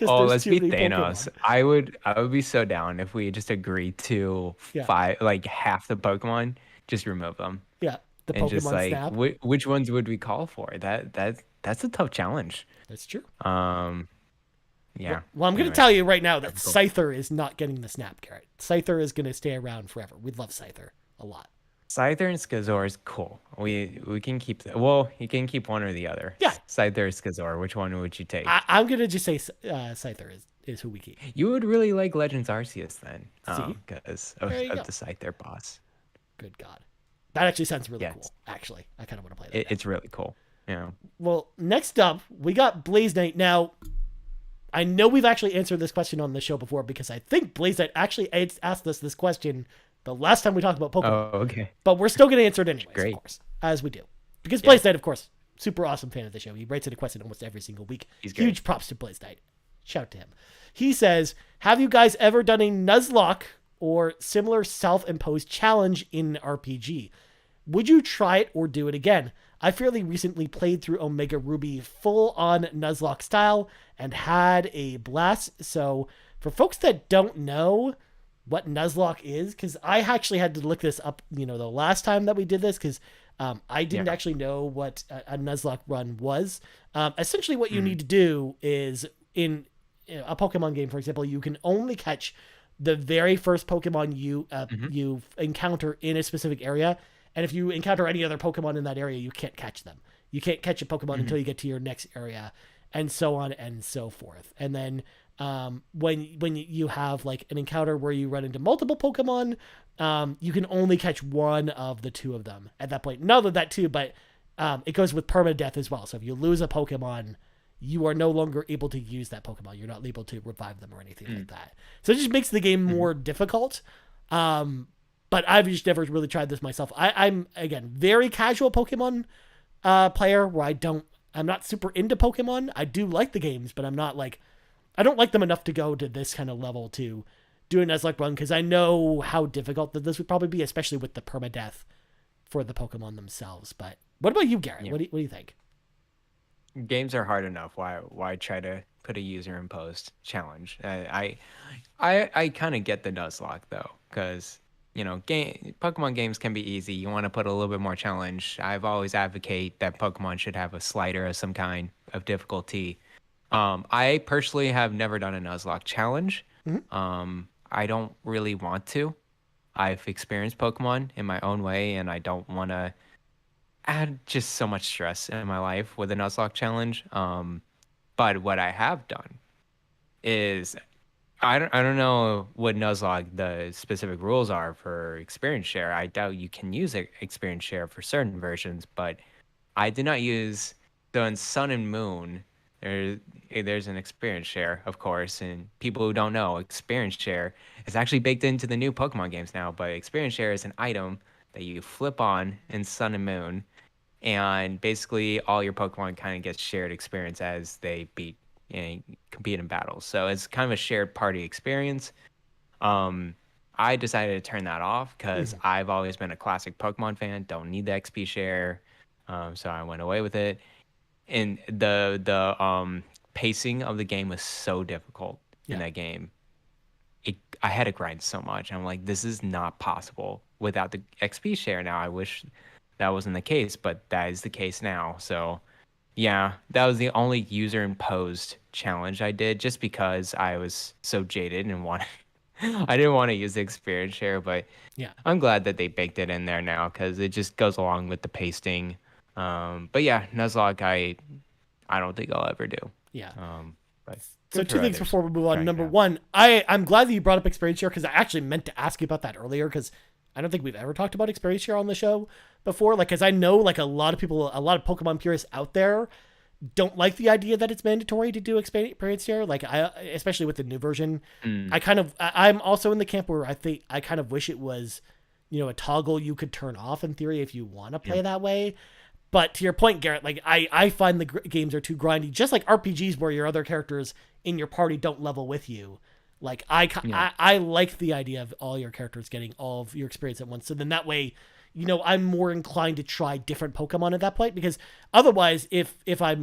S2: Oh, let's beat Thanos. Pokemon. I would be so down if we just agreed to half the Pokemon, just remove them.
S1: Yeah. The
S2: and
S1: Pokemon
S2: just like
S1: Snap.
S2: Which ones would we call for? That's a tough challenge.
S1: That's true.
S2: Yeah.
S1: Well, I'm going to tell you right now that Scyther is not getting the Snap, Garrett. Scyther is going to stay around forever. We love Scyther a lot.
S2: Scyther and Scizor is cool. We can keep well, you can keep one or the other.
S1: Yeah.
S2: Scyther or Scizor, which one would you take?
S1: I'm going to just say Scyther is who we keep.
S2: You would really like Legends Arceus then.
S1: See?
S2: Because of the Scyther boss.
S1: Good God. That actually sounds really cool, actually. I kind of want to play that.
S2: It's really cool. Yeah.
S1: Well, next up, we got Blaze Knight. Now, I know we've actually answered this question on the show before, because I think Blaze Knight actually asked us this question the last time we talked about Pokemon.
S2: Oh, okay.
S1: But we're still going to answer it anyways,
S2: Great.
S1: of course, as we do. Because Blaze Knight, of course, super awesome fan of the show. He writes in a question almost every single week.
S2: He's great.
S1: Huge props to Blaze Knight. Shout out to him. He says, have you guys ever done a Nuzlocke or similar self-imposed challenge in RPG? Would you try it or do it again? I fairly recently played through Omega Ruby full-on Nuzlocke style and had a blast. So for folks that don't know what Nuzlocke is, because I actually had to look this up, the last time that we did this, because I didn't actually know what a Nuzlocke run was. Essentially what you need to do is, in a Pokemon game, for example, you can only catch the very first Pokemon you encounter in a specific area. And if you encounter any other Pokemon in that area, you can't catch them. You can't catch a Pokemon until you get to your next area, and so on and so forth. And then when you have like an encounter where you run into multiple Pokemon, you can only catch one of the 2 of them at that point. Not that too, but it goes with permadeath as well. So if you lose a Pokemon, you are no longer able to use that Pokemon. You're not able to revive them or anything like that. So it just makes the game more difficult. But I've just never really tried this myself. I'm, again, very casual Pokemon player, where I'm not super into Pokemon. I do like the games, but I don't like them enough to go to this kind of level to do a Nuzlocke run, because I know how difficult that this would probably be, especially with the permadeath for the Pokemon themselves. But what about you, Garrett? Yeah. What do you think?
S2: Games are hard enough. Why try to put a user imposed challenge? I kind of get the Nuzlocke though, because Pokemon games can be easy. You want to put a little bit more challenge. I've always advocate that Pokemon should have a slider of some kind of difficulty. I personally have never done a Nuzlocke challenge. I don't really want to. I've experienced Pokemon in my own way, and I don't want to add just so much stress in my life with a Nuzlocke challenge. But what I have done is, I don't know what Nuzlocke the specific rules are for experience share. I doubt you can use experience share for certain versions, but I did not use. So in Sun and Moon, there's an experience share, of course, and people who don't know, experience share is actually baked into the new Pokemon games now. But experience share is an item that you flip on in Sun and Moon, and basically all your Pokemon kind of gets shared experience as they compete in battles. So it's kind of a shared party experience. I decided to turn that off because I've always been a classic Pokemon fan. Don't need the XP share. So I went away with it, and the pacing of the game was so difficult in
S1: Yeah.
S2: that game. I had to grind so much. I'm like, this is not possible without the XP share. Now I wish that wasn't the case, but that is the case now. So yeah, that was the only user imposed challenge I did, just because I was so jaded and wanted I didn't want to use the experience share, but
S1: Yeah.
S2: I'm glad that they baked it in there now because it just goes along with the pasting. But yeah, Nuzlocke, I don't think I'll ever do.
S1: Yeah.
S2: But
S1: So
S2: good
S1: two
S2: for
S1: things
S2: others
S1: before we move on.
S2: trying it
S1: Number
S2: out.
S1: one, I'm glad that you brought up experience share because I actually meant to ask you about that earlier because I don't think we've ever talked about experience share on the show before. Like, because I know like a lot of people, a lot of Pokemon purists out there don't like the idea that it's mandatory to do experience share. Like, especially with the new version,
S2: Mm,
S1: I'm also in the camp where I kind of wish it was, a toggle you could turn off in theory if you want to play
S2: yeah,
S1: that way. But to your point, Garrett, like I find the games are too grindy, just like RPGs where your other characters in your party don't level with you. Like
S2: yeah,
S1: I like the idea of all your characters getting all of your experience at once. So then that way, I'm more inclined to try different Pokemon at that point because otherwise, if I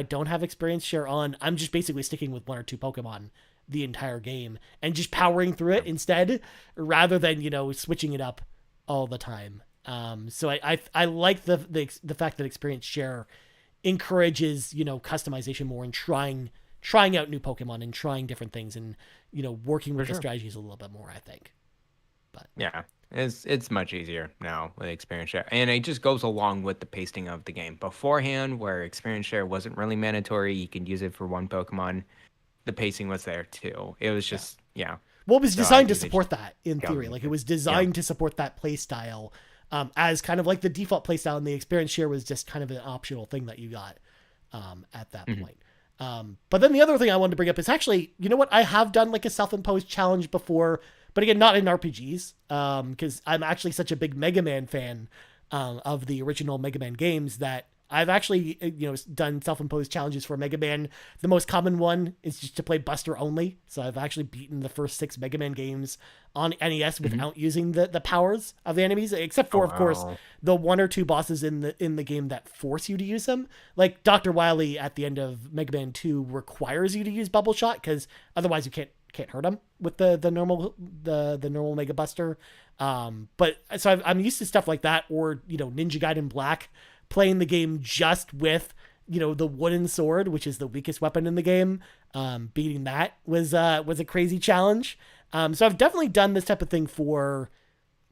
S1: don't have experience share on, I'm just basically sticking with one or two Pokemon the entire game and just powering through it instead, rather than switching it up all the time. So I like the fact that experience share encourages customization more and trying out new Pokemon and trying different things and working
S2: for
S1: with the
S2: sure.
S1: strategies a little bit more. I think, but
S2: Yeah, it's much easier now with experience share, and it just goes along with the pasting of the game. Beforehand, where experience share wasn't really mandatory, you can use it for one Pokemon. The pacing was there too. It was
S1: yeah.
S2: just yeah.
S1: Well, it was
S2: So I
S1: designed to
S2: think they just
S1: support that in
S2: got
S1: theory.
S2: me
S1: Like it
S2: there.
S1: was
S2: Yeah.
S1: designed to support that play style as kind of like the default play style, and the experience share was just kind of an optional thing that you got at that
S2: Mhm.
S1: point. But then the other thing I wanted to bring up is actually, you know what? I have done like a self-imposed challenge before, but again, not in RPGs, because I'm actually such a big Mega Man fan of the original Mega Man games that I've actually, done self-imposed challenges for Mega Man. The most common one is just to play Buster only. So I've actually beaten the first 6 Mega Man games on NES
S2: Mhm.
S1: without using the powers of the enemies, except
S2: Oh
S1: for, of course,
S2: wow.
S1: the one or two bosses in the game that force you to use them. Like Dr. Wily at the end of Mega Man 2 requires you to use Bubble Shot because otherwise you can't hurt him with the normal Mega Buster. But so I'm used to stuff like that, or Ninja Gaiden Black, playing the game just with the wooden sword, which is the weakest weapon in the game. Beating that was a crazy challenge. So I've definitely done this type of thing for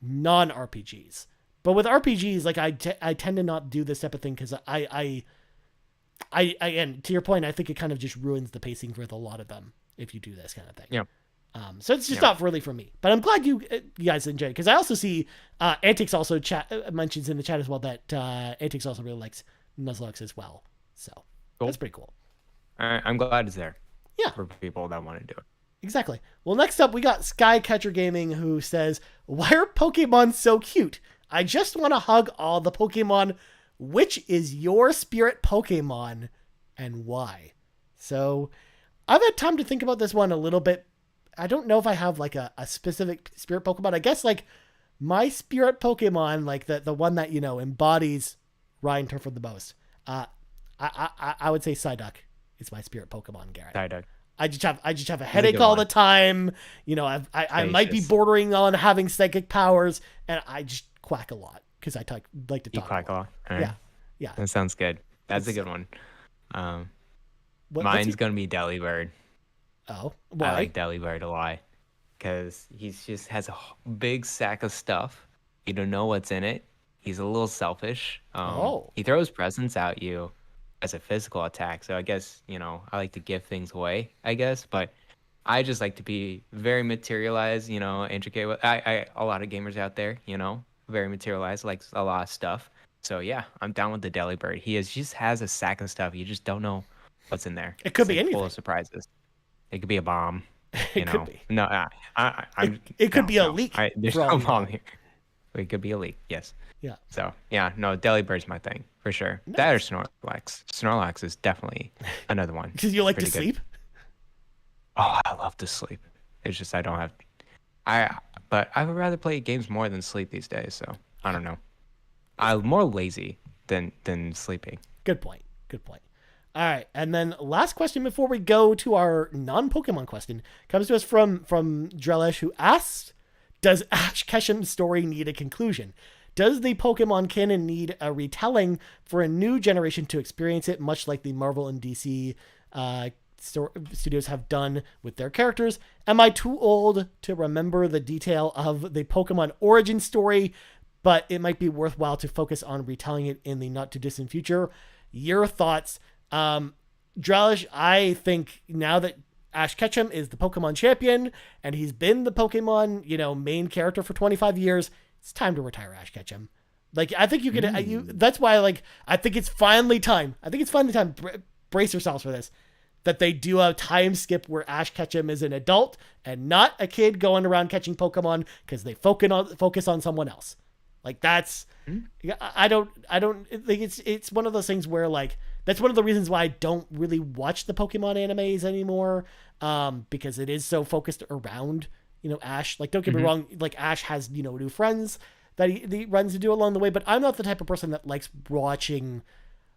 S1: non RPGs, but with RPGs, like I tend to not do this type of thing because and to your point, I think it kind of just ruins the pacing with a lot of them if you do this kind of thing.
S2: Yeah.
S1: So it's just
S2: Yeah.
S1: not really for me. But I'm glad you guys enjoyed it because I also see Antics also mentions in the chat as well that Antics also really likes Nuzlocke as well. So
S2: Cool.
S1: that's pretty cool.
S2: I'm glad it's there
S1: Yeah,
S2: for people that want to do it.
S1: exactly. Well, next up we got Skycatcher Gaming who says, "Why are Pokemon so cute? I just want to hug all the Pokemon. Which is your spirit Pokemon and why?" So I've had time to think about this one a little bit. I don't know if I have like a specific spirit Pokemon. I guess like my spirit Pokemon, like the one that embodies Ryan Turford the most. I would say Psyduck is my spirit Pokemon, Garrett.
S2: Psyduck.
S1: I just have a
S2: He's a
S1: headache
S2: good
S1: all
S2: one.
S1: the time. I might be
S2: Spacious.
S1: bordering on having psychic powers, and I just quack a lot because like to
S2: You
S1: talk.
S2: quack
S1: A
S2: a
S1: lot.
S2: lot. All right.
S1: Yeah, yeah.
S2: That sounds good. That's a
S1: It's-
S2: good one. Um,
S1: What's
S2: mine's gonna be Delibird.
S1: oh,
S2: I
S1: why?
S2: like Delibird a lot because just has a big sack of stuff. You don't know what's in it. He's a little selfish.
S1: Oh,
S2: He throws presents at you as a physical attack. So I guess I like to give things away. I guess, but I just like to be very materialized. Intricate. I a lot of gamers out there. Very materialized, likes a lot of stuff. So yeah, I'm down with the Delibird. Just has a sack of stuff. You just don't know what's in there.
S1: it could
S2: It's
S1: be
S2: like full
S1: anything.
S2: of surprises. It could be a bomb.
S1: It could be.
S2: No, I'm.
S1: It could
S2: No,
S1: be a
S2: no.
S1: leak.
S2: There's
S1: For all
S2: no
S1: we know.
S2: bomb here. It could be a leak. Yes.
S1: Yeah.
S2: So yeah, no, Delibird's my thing for sure. That or
S1: Nice.
S2: Snorlax. Snorlax is definitely another one.
S1: Because you like to
S2: Pretty good.
S1: sleep.
S2: Oh, I love to sleep. It's just I don't have. But I would rather play games more than sleep these days. So I don't know. I'm more lazy than sleeping.
S1: Good point. Good point. All right, and then last question before we go to our non-Pokemon question comes to us from Drelesh, who asks, "Does Ash Ketchum's story need a conclusion? Does the Pokemon canon need a retelling for a new generation to experience it, much like the Marvel and DC studios have done with their characters? Am I too old to remember the detail of the Pokemon origin story, but it might be worthwhile to focus on retelling it in the not-too-distant future?" Your thoughts? Drelish, I think now that Ash Ketchum is the Pokemon champion and he's been the Pokemon, main character for 25 years, it's time to retire Ash Ketchum. Like, I think you could, that's why, like, I think it's finally time. Brace yourselves for this, that they do a time skip where Ash Ketchum is an adult and not a kid going around catching Pokemon because they focus on someone else. Like, that's, I don't think it's one of those things where, like, that's one of the reasons why I don't really watch the Pokemon animes anymore, because it is so focused around, Ash. Like, don't get me wrong, like, Ash has, new friends that he runs into along the way, but I'm not the type of person that likes watching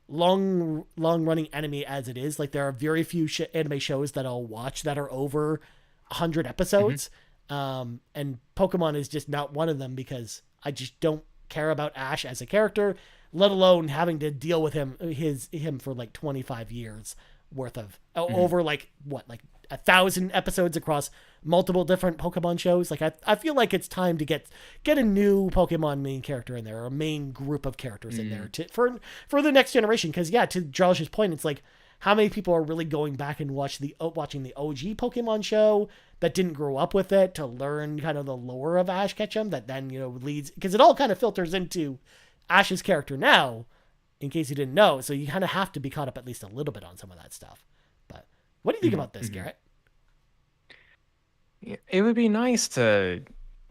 S1: long running anime as it is. Like, there are very few anime shows that I'll watch that are over 100 episodes, and Pokemon is just not one of them because I just don't care about Ash as a character, let alone having to deal with him for like 25 years worth of over like 1,000 episodes across multiple different Pokemon shows. Like, I feel like it's time to get a new Pokemon main character in there, or a main group of characters in there for the next generation. Because to Jarlish's point, it's like, how many people are really going back and watching the OG Pokemon show that didn't grow up with it to learn kind of the lore of Ash Ketchum that then, leads, because it all kind of filters into Ash's character now, in case you didn't know. So you kind of have to be caught up at least a little bit on some of that stuff. But what do you think about this, Garrett?
S2: It would be nice to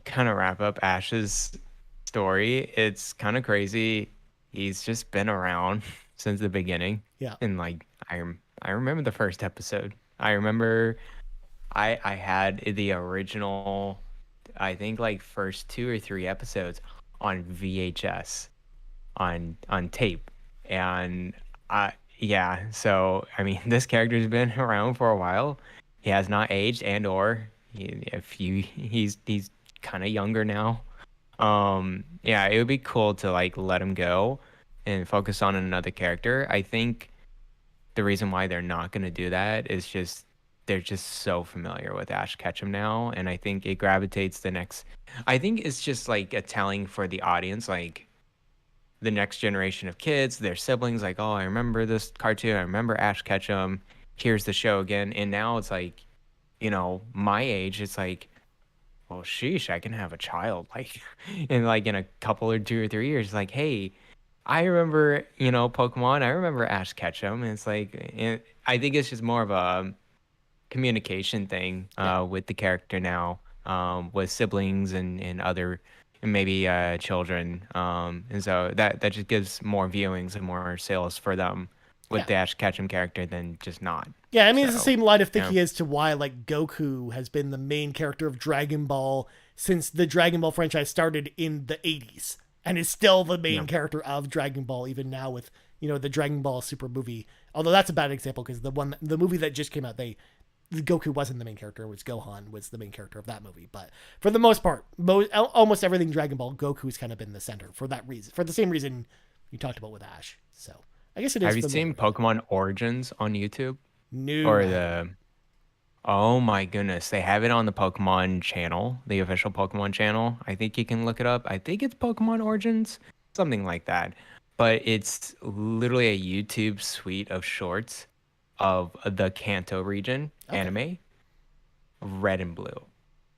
S2: kind of wrap up Ash's story. It's kind of crazy. He's just been around since the beginning.
S1: Yeah.
S2: And like, I remember the first episode. I remember I had the original, I think, like, first 2 or 3 episodes on VHS, on tape. And so I mean, this character's been around for a while. He has not aged, he's kind of younger now. It would be cool to like let him go and focus on another character. I think the reason why they're not going to do that is just they're just so familiar with Ash Ketchum now, and I think it gravitates I think it's just like a telling for the audience, like the next generation of kids, their siblings, like, oh, I remember this cartoon, I remember Ash Ketchum, here's the show again. And now it's like, my age, it's like, well, sheesh, I can have a child, like, in a couple or 2 or 3 years, like, hey, I remember, Pokemon, I remember Ash Ketchum. And it's like, I think it's just more of a communication thing with the character now, with siblings and other, and maybe children. And so that just gives more viewings and more sales for them with the Ash Ketchum character than just not.
S1: Yeah, I mean, it's the same line of thinking as to why, like, Goku has been the main character of Dragon Ball since the Dragon Ball franchise started in the 80s, and is still the main character of Dragon Ball even now with, the Dragon Ball Super movie. Although that's a bad example because the movie that just came out, Goku wasn't the main character. It was Gohan was the main character of that movie. But for the most part, almost everything Dragon Ball, Goku's kind of been the center for that reason, for the same reason you talked about with Ash. So I guess it is.
S2: Have you seen Pokemon Origins on YouTube?
S1: No.
S2: Or oh my goodness, they have it on the Pokemon channel, the official Pokemon channel. I think you can look it up. I think it's Pokemon Origins, something like that. But it's literally a YouTube suite of shorts of the Kanto region anime, Red and Blue,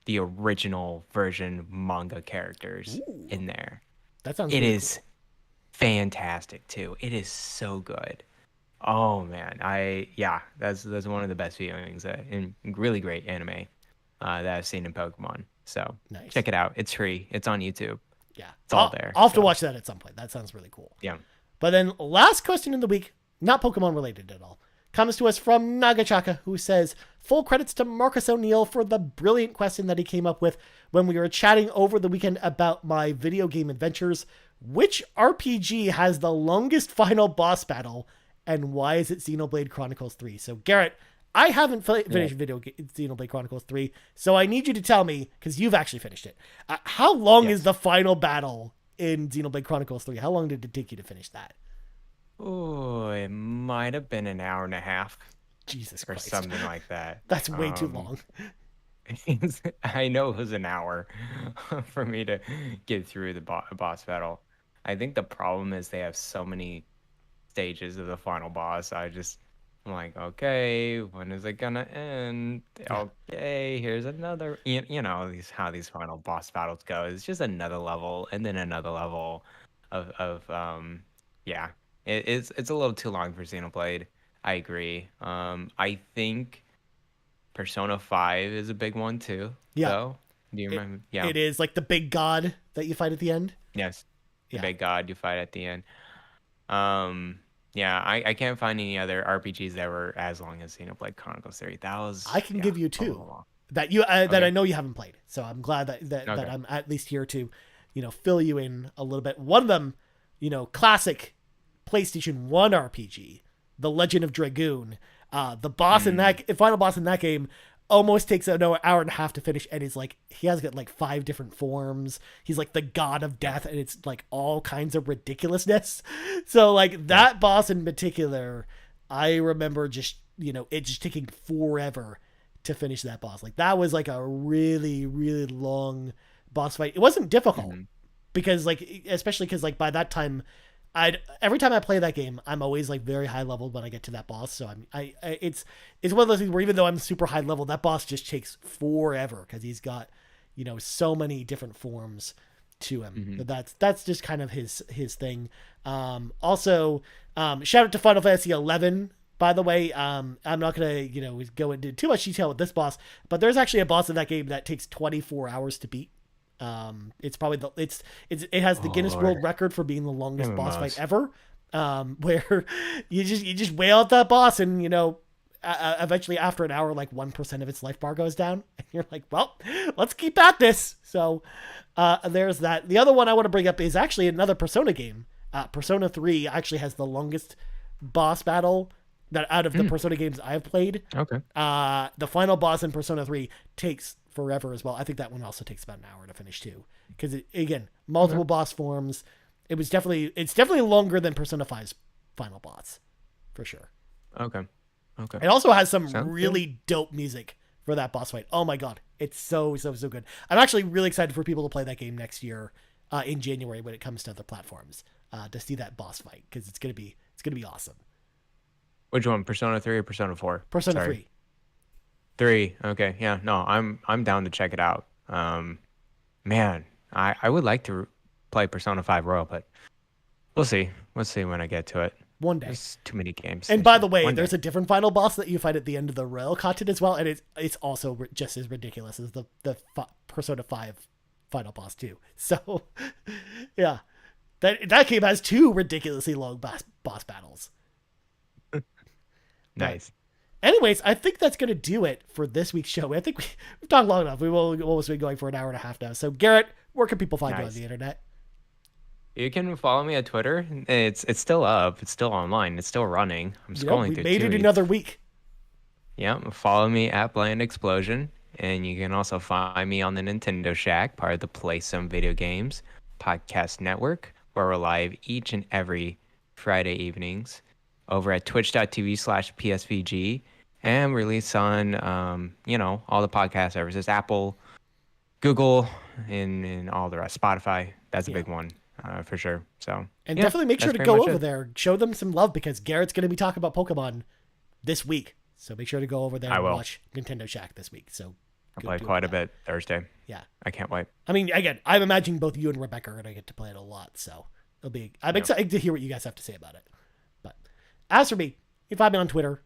S2: the original version manga characters in there.
S1: That sounds.
S2: It
S1: really
S2: is
S1: cool.
S2: Fantastic too. It is so good. Oh man, that's one of the best viewings and really great anime that I've seen in Pokemon. So
S1: nice.
S2: Check it out. It's free. It's on YouTube.
S1: Yeah,
S2: it's all there.
S1: I'll have to watch that at some point. That sounds really cool.
S2: Yeah.
S1: But then last question in the week, not Pokemon related at all, comes to us from Nagachaka, who says, full credits to Marcus O'Neill for the brilliant question that he came up with when we were chatting over the weekend about my video game adventures. Which RPG has the longest final boss battle, and why is it Xenoblade Chronicles 3? So, Garrett, I haven't finished Xenoblade Chronicles 3, so I need you to tell me, because you've actually finished it, how long is the final battle in Xenoblade Chronicles 3? How long did it take you to finish that?
S2: Oh, it might have been an hour and a half.
S1: Jesus
S2: or
S1: Christ.
S2: something like that.
S1: That's way too long.
S2: I know it was an hour for me to get through the boss battle. I think the problem is they have so many stages of the final boss. I'm like, okay, when is it gonna end?
S1: Yeah.
S2: Okay, here's another. You know how these final boss battles go. It's just another level and then another level of yeah. It's a little too long for Xenoblade. I agree. I think Persona 5 is a big one too.
S1: Yeah.
S2: Though. Do you remember? Yeah.
S1: It is like the big god that you fight at the end.
S2: Yes. The big god you fight at the end. Yeah, I can't find any other RPGs that were as long as Xenoblade Chronicles 3. That was
S1: I can give you two that
S2: Okay.
S1: I know you haven't played. So I'm glad that I'm at least here to, fill you in a little bit. One of them, classic PlayStation 1 RPG, The Legend of Dragoon. The boss in that final boss in that game almost takes an hour and a half to finish, and it's like he has got like 5 different forms. He's like the god of death, and it's like all kinds of ridiculousness. So like that boss in particular, I remember just it just taking forever to finish that boss. Like that was like a really really long boss fight. It wasn't difficult because like especially because like by that time every time I play that game, I'm always like very high level when I get to that boss. So it's one of those things where even though I'm super high level, that boss just takes forever because he's got, so many different forms to him. But that's just kind of his thing. Also, shout out to Final Fantasy 11. By the way, I'm not gonna go into too much detail with this boss, but there's actually a boss in that game that takes 24 hours to beat. It's probably it has the Guinness World Record for being the longest boss fight ever. Where you just wail at that boss, and eventually after an hour, like 1% of its life bar goes down, and you're like, well, let's keep at this. So there's that. The other one I want to bring up is actually another Persona game. Persona 3 actually has the longest boss battle that out of the Persona games I've played.
S2: Okay.
S1: The final boss in Persona 3 takes forever as well. I think that one also takes about an hour to finish too, because again, multiple boss forms. It's definitely longer than Persona 5's final boss, for sure.
S2: Okay.
S1: It also has some really dope music for that boss fight. Oh my god, it's so good. I'm actually really excited for people to play that game next year, in January when it comes to other platforms, to see that boss fight, because it's gonna be awesome.
S2: Which one, Persona 3 or Persona 4?
S1: Persona 3.
S2: 3. Okay. Yeah. No, I'm down to check it out. Man, I would like to play Persona 5 Royal, but we'll see. We'll see when I get to it.
S1: One day.
S2: There's too many games.
S1: And by the way, there's a different final boss that you fight at the end of the Royal content as well, and it's also just as ridiculous as the Persona 5 final boss too. So, yeah, that game has 2 ridiculously long boss battles.
S2: Nice.
S1: Anyways, I think that's going to do it for this week's show. I think we've talked long enough. We've almost been going for an hour and a half now. So, Garrett, where can people find you on the internet?
S2: You can follow me on Twitter. It's still up. It's still online. It's still running. I'm scrolling through.
S1: We made it another week.
S2: Yeah, follow me at Bland Explosion, and you can also find me on the Nintendo Shack, part of the Play Some Video Games podcast network, where we're live each and every Friday evenings over at twitch.tv/PSVG, and release on, all the podcast services, Apple, Google, and all the rest. Spotify, that's a big one, for sure. So,
S1: and definitely make sure to go over there, show them some love, because Garrett's going to be talking about Pokemon this week. So make sure to go over there and watch Nintendo Shack this week. So
S2: I'll play quite a bit Thursday.
S1: Yeah.
S2: I can't wait.
S1: I mean, again, I'm imagining both you and Rebecca are going to get to play it a lot. So I'm excited to hear what you guys have to say about it. As for me, you can find me on Twitter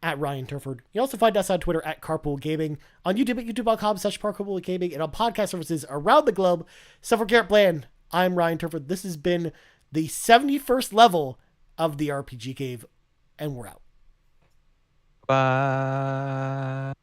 S1: at Ryan Turford. You also find us on Twitter at Carpool Gaming, on YouTube at youtube.com/Carpool Gaming, and on podcast services around the globe. So for Garrett Bland, I'm Ryan Turford. This has been the 71st level of the RPG Cave, and we're out.
S2: Bye.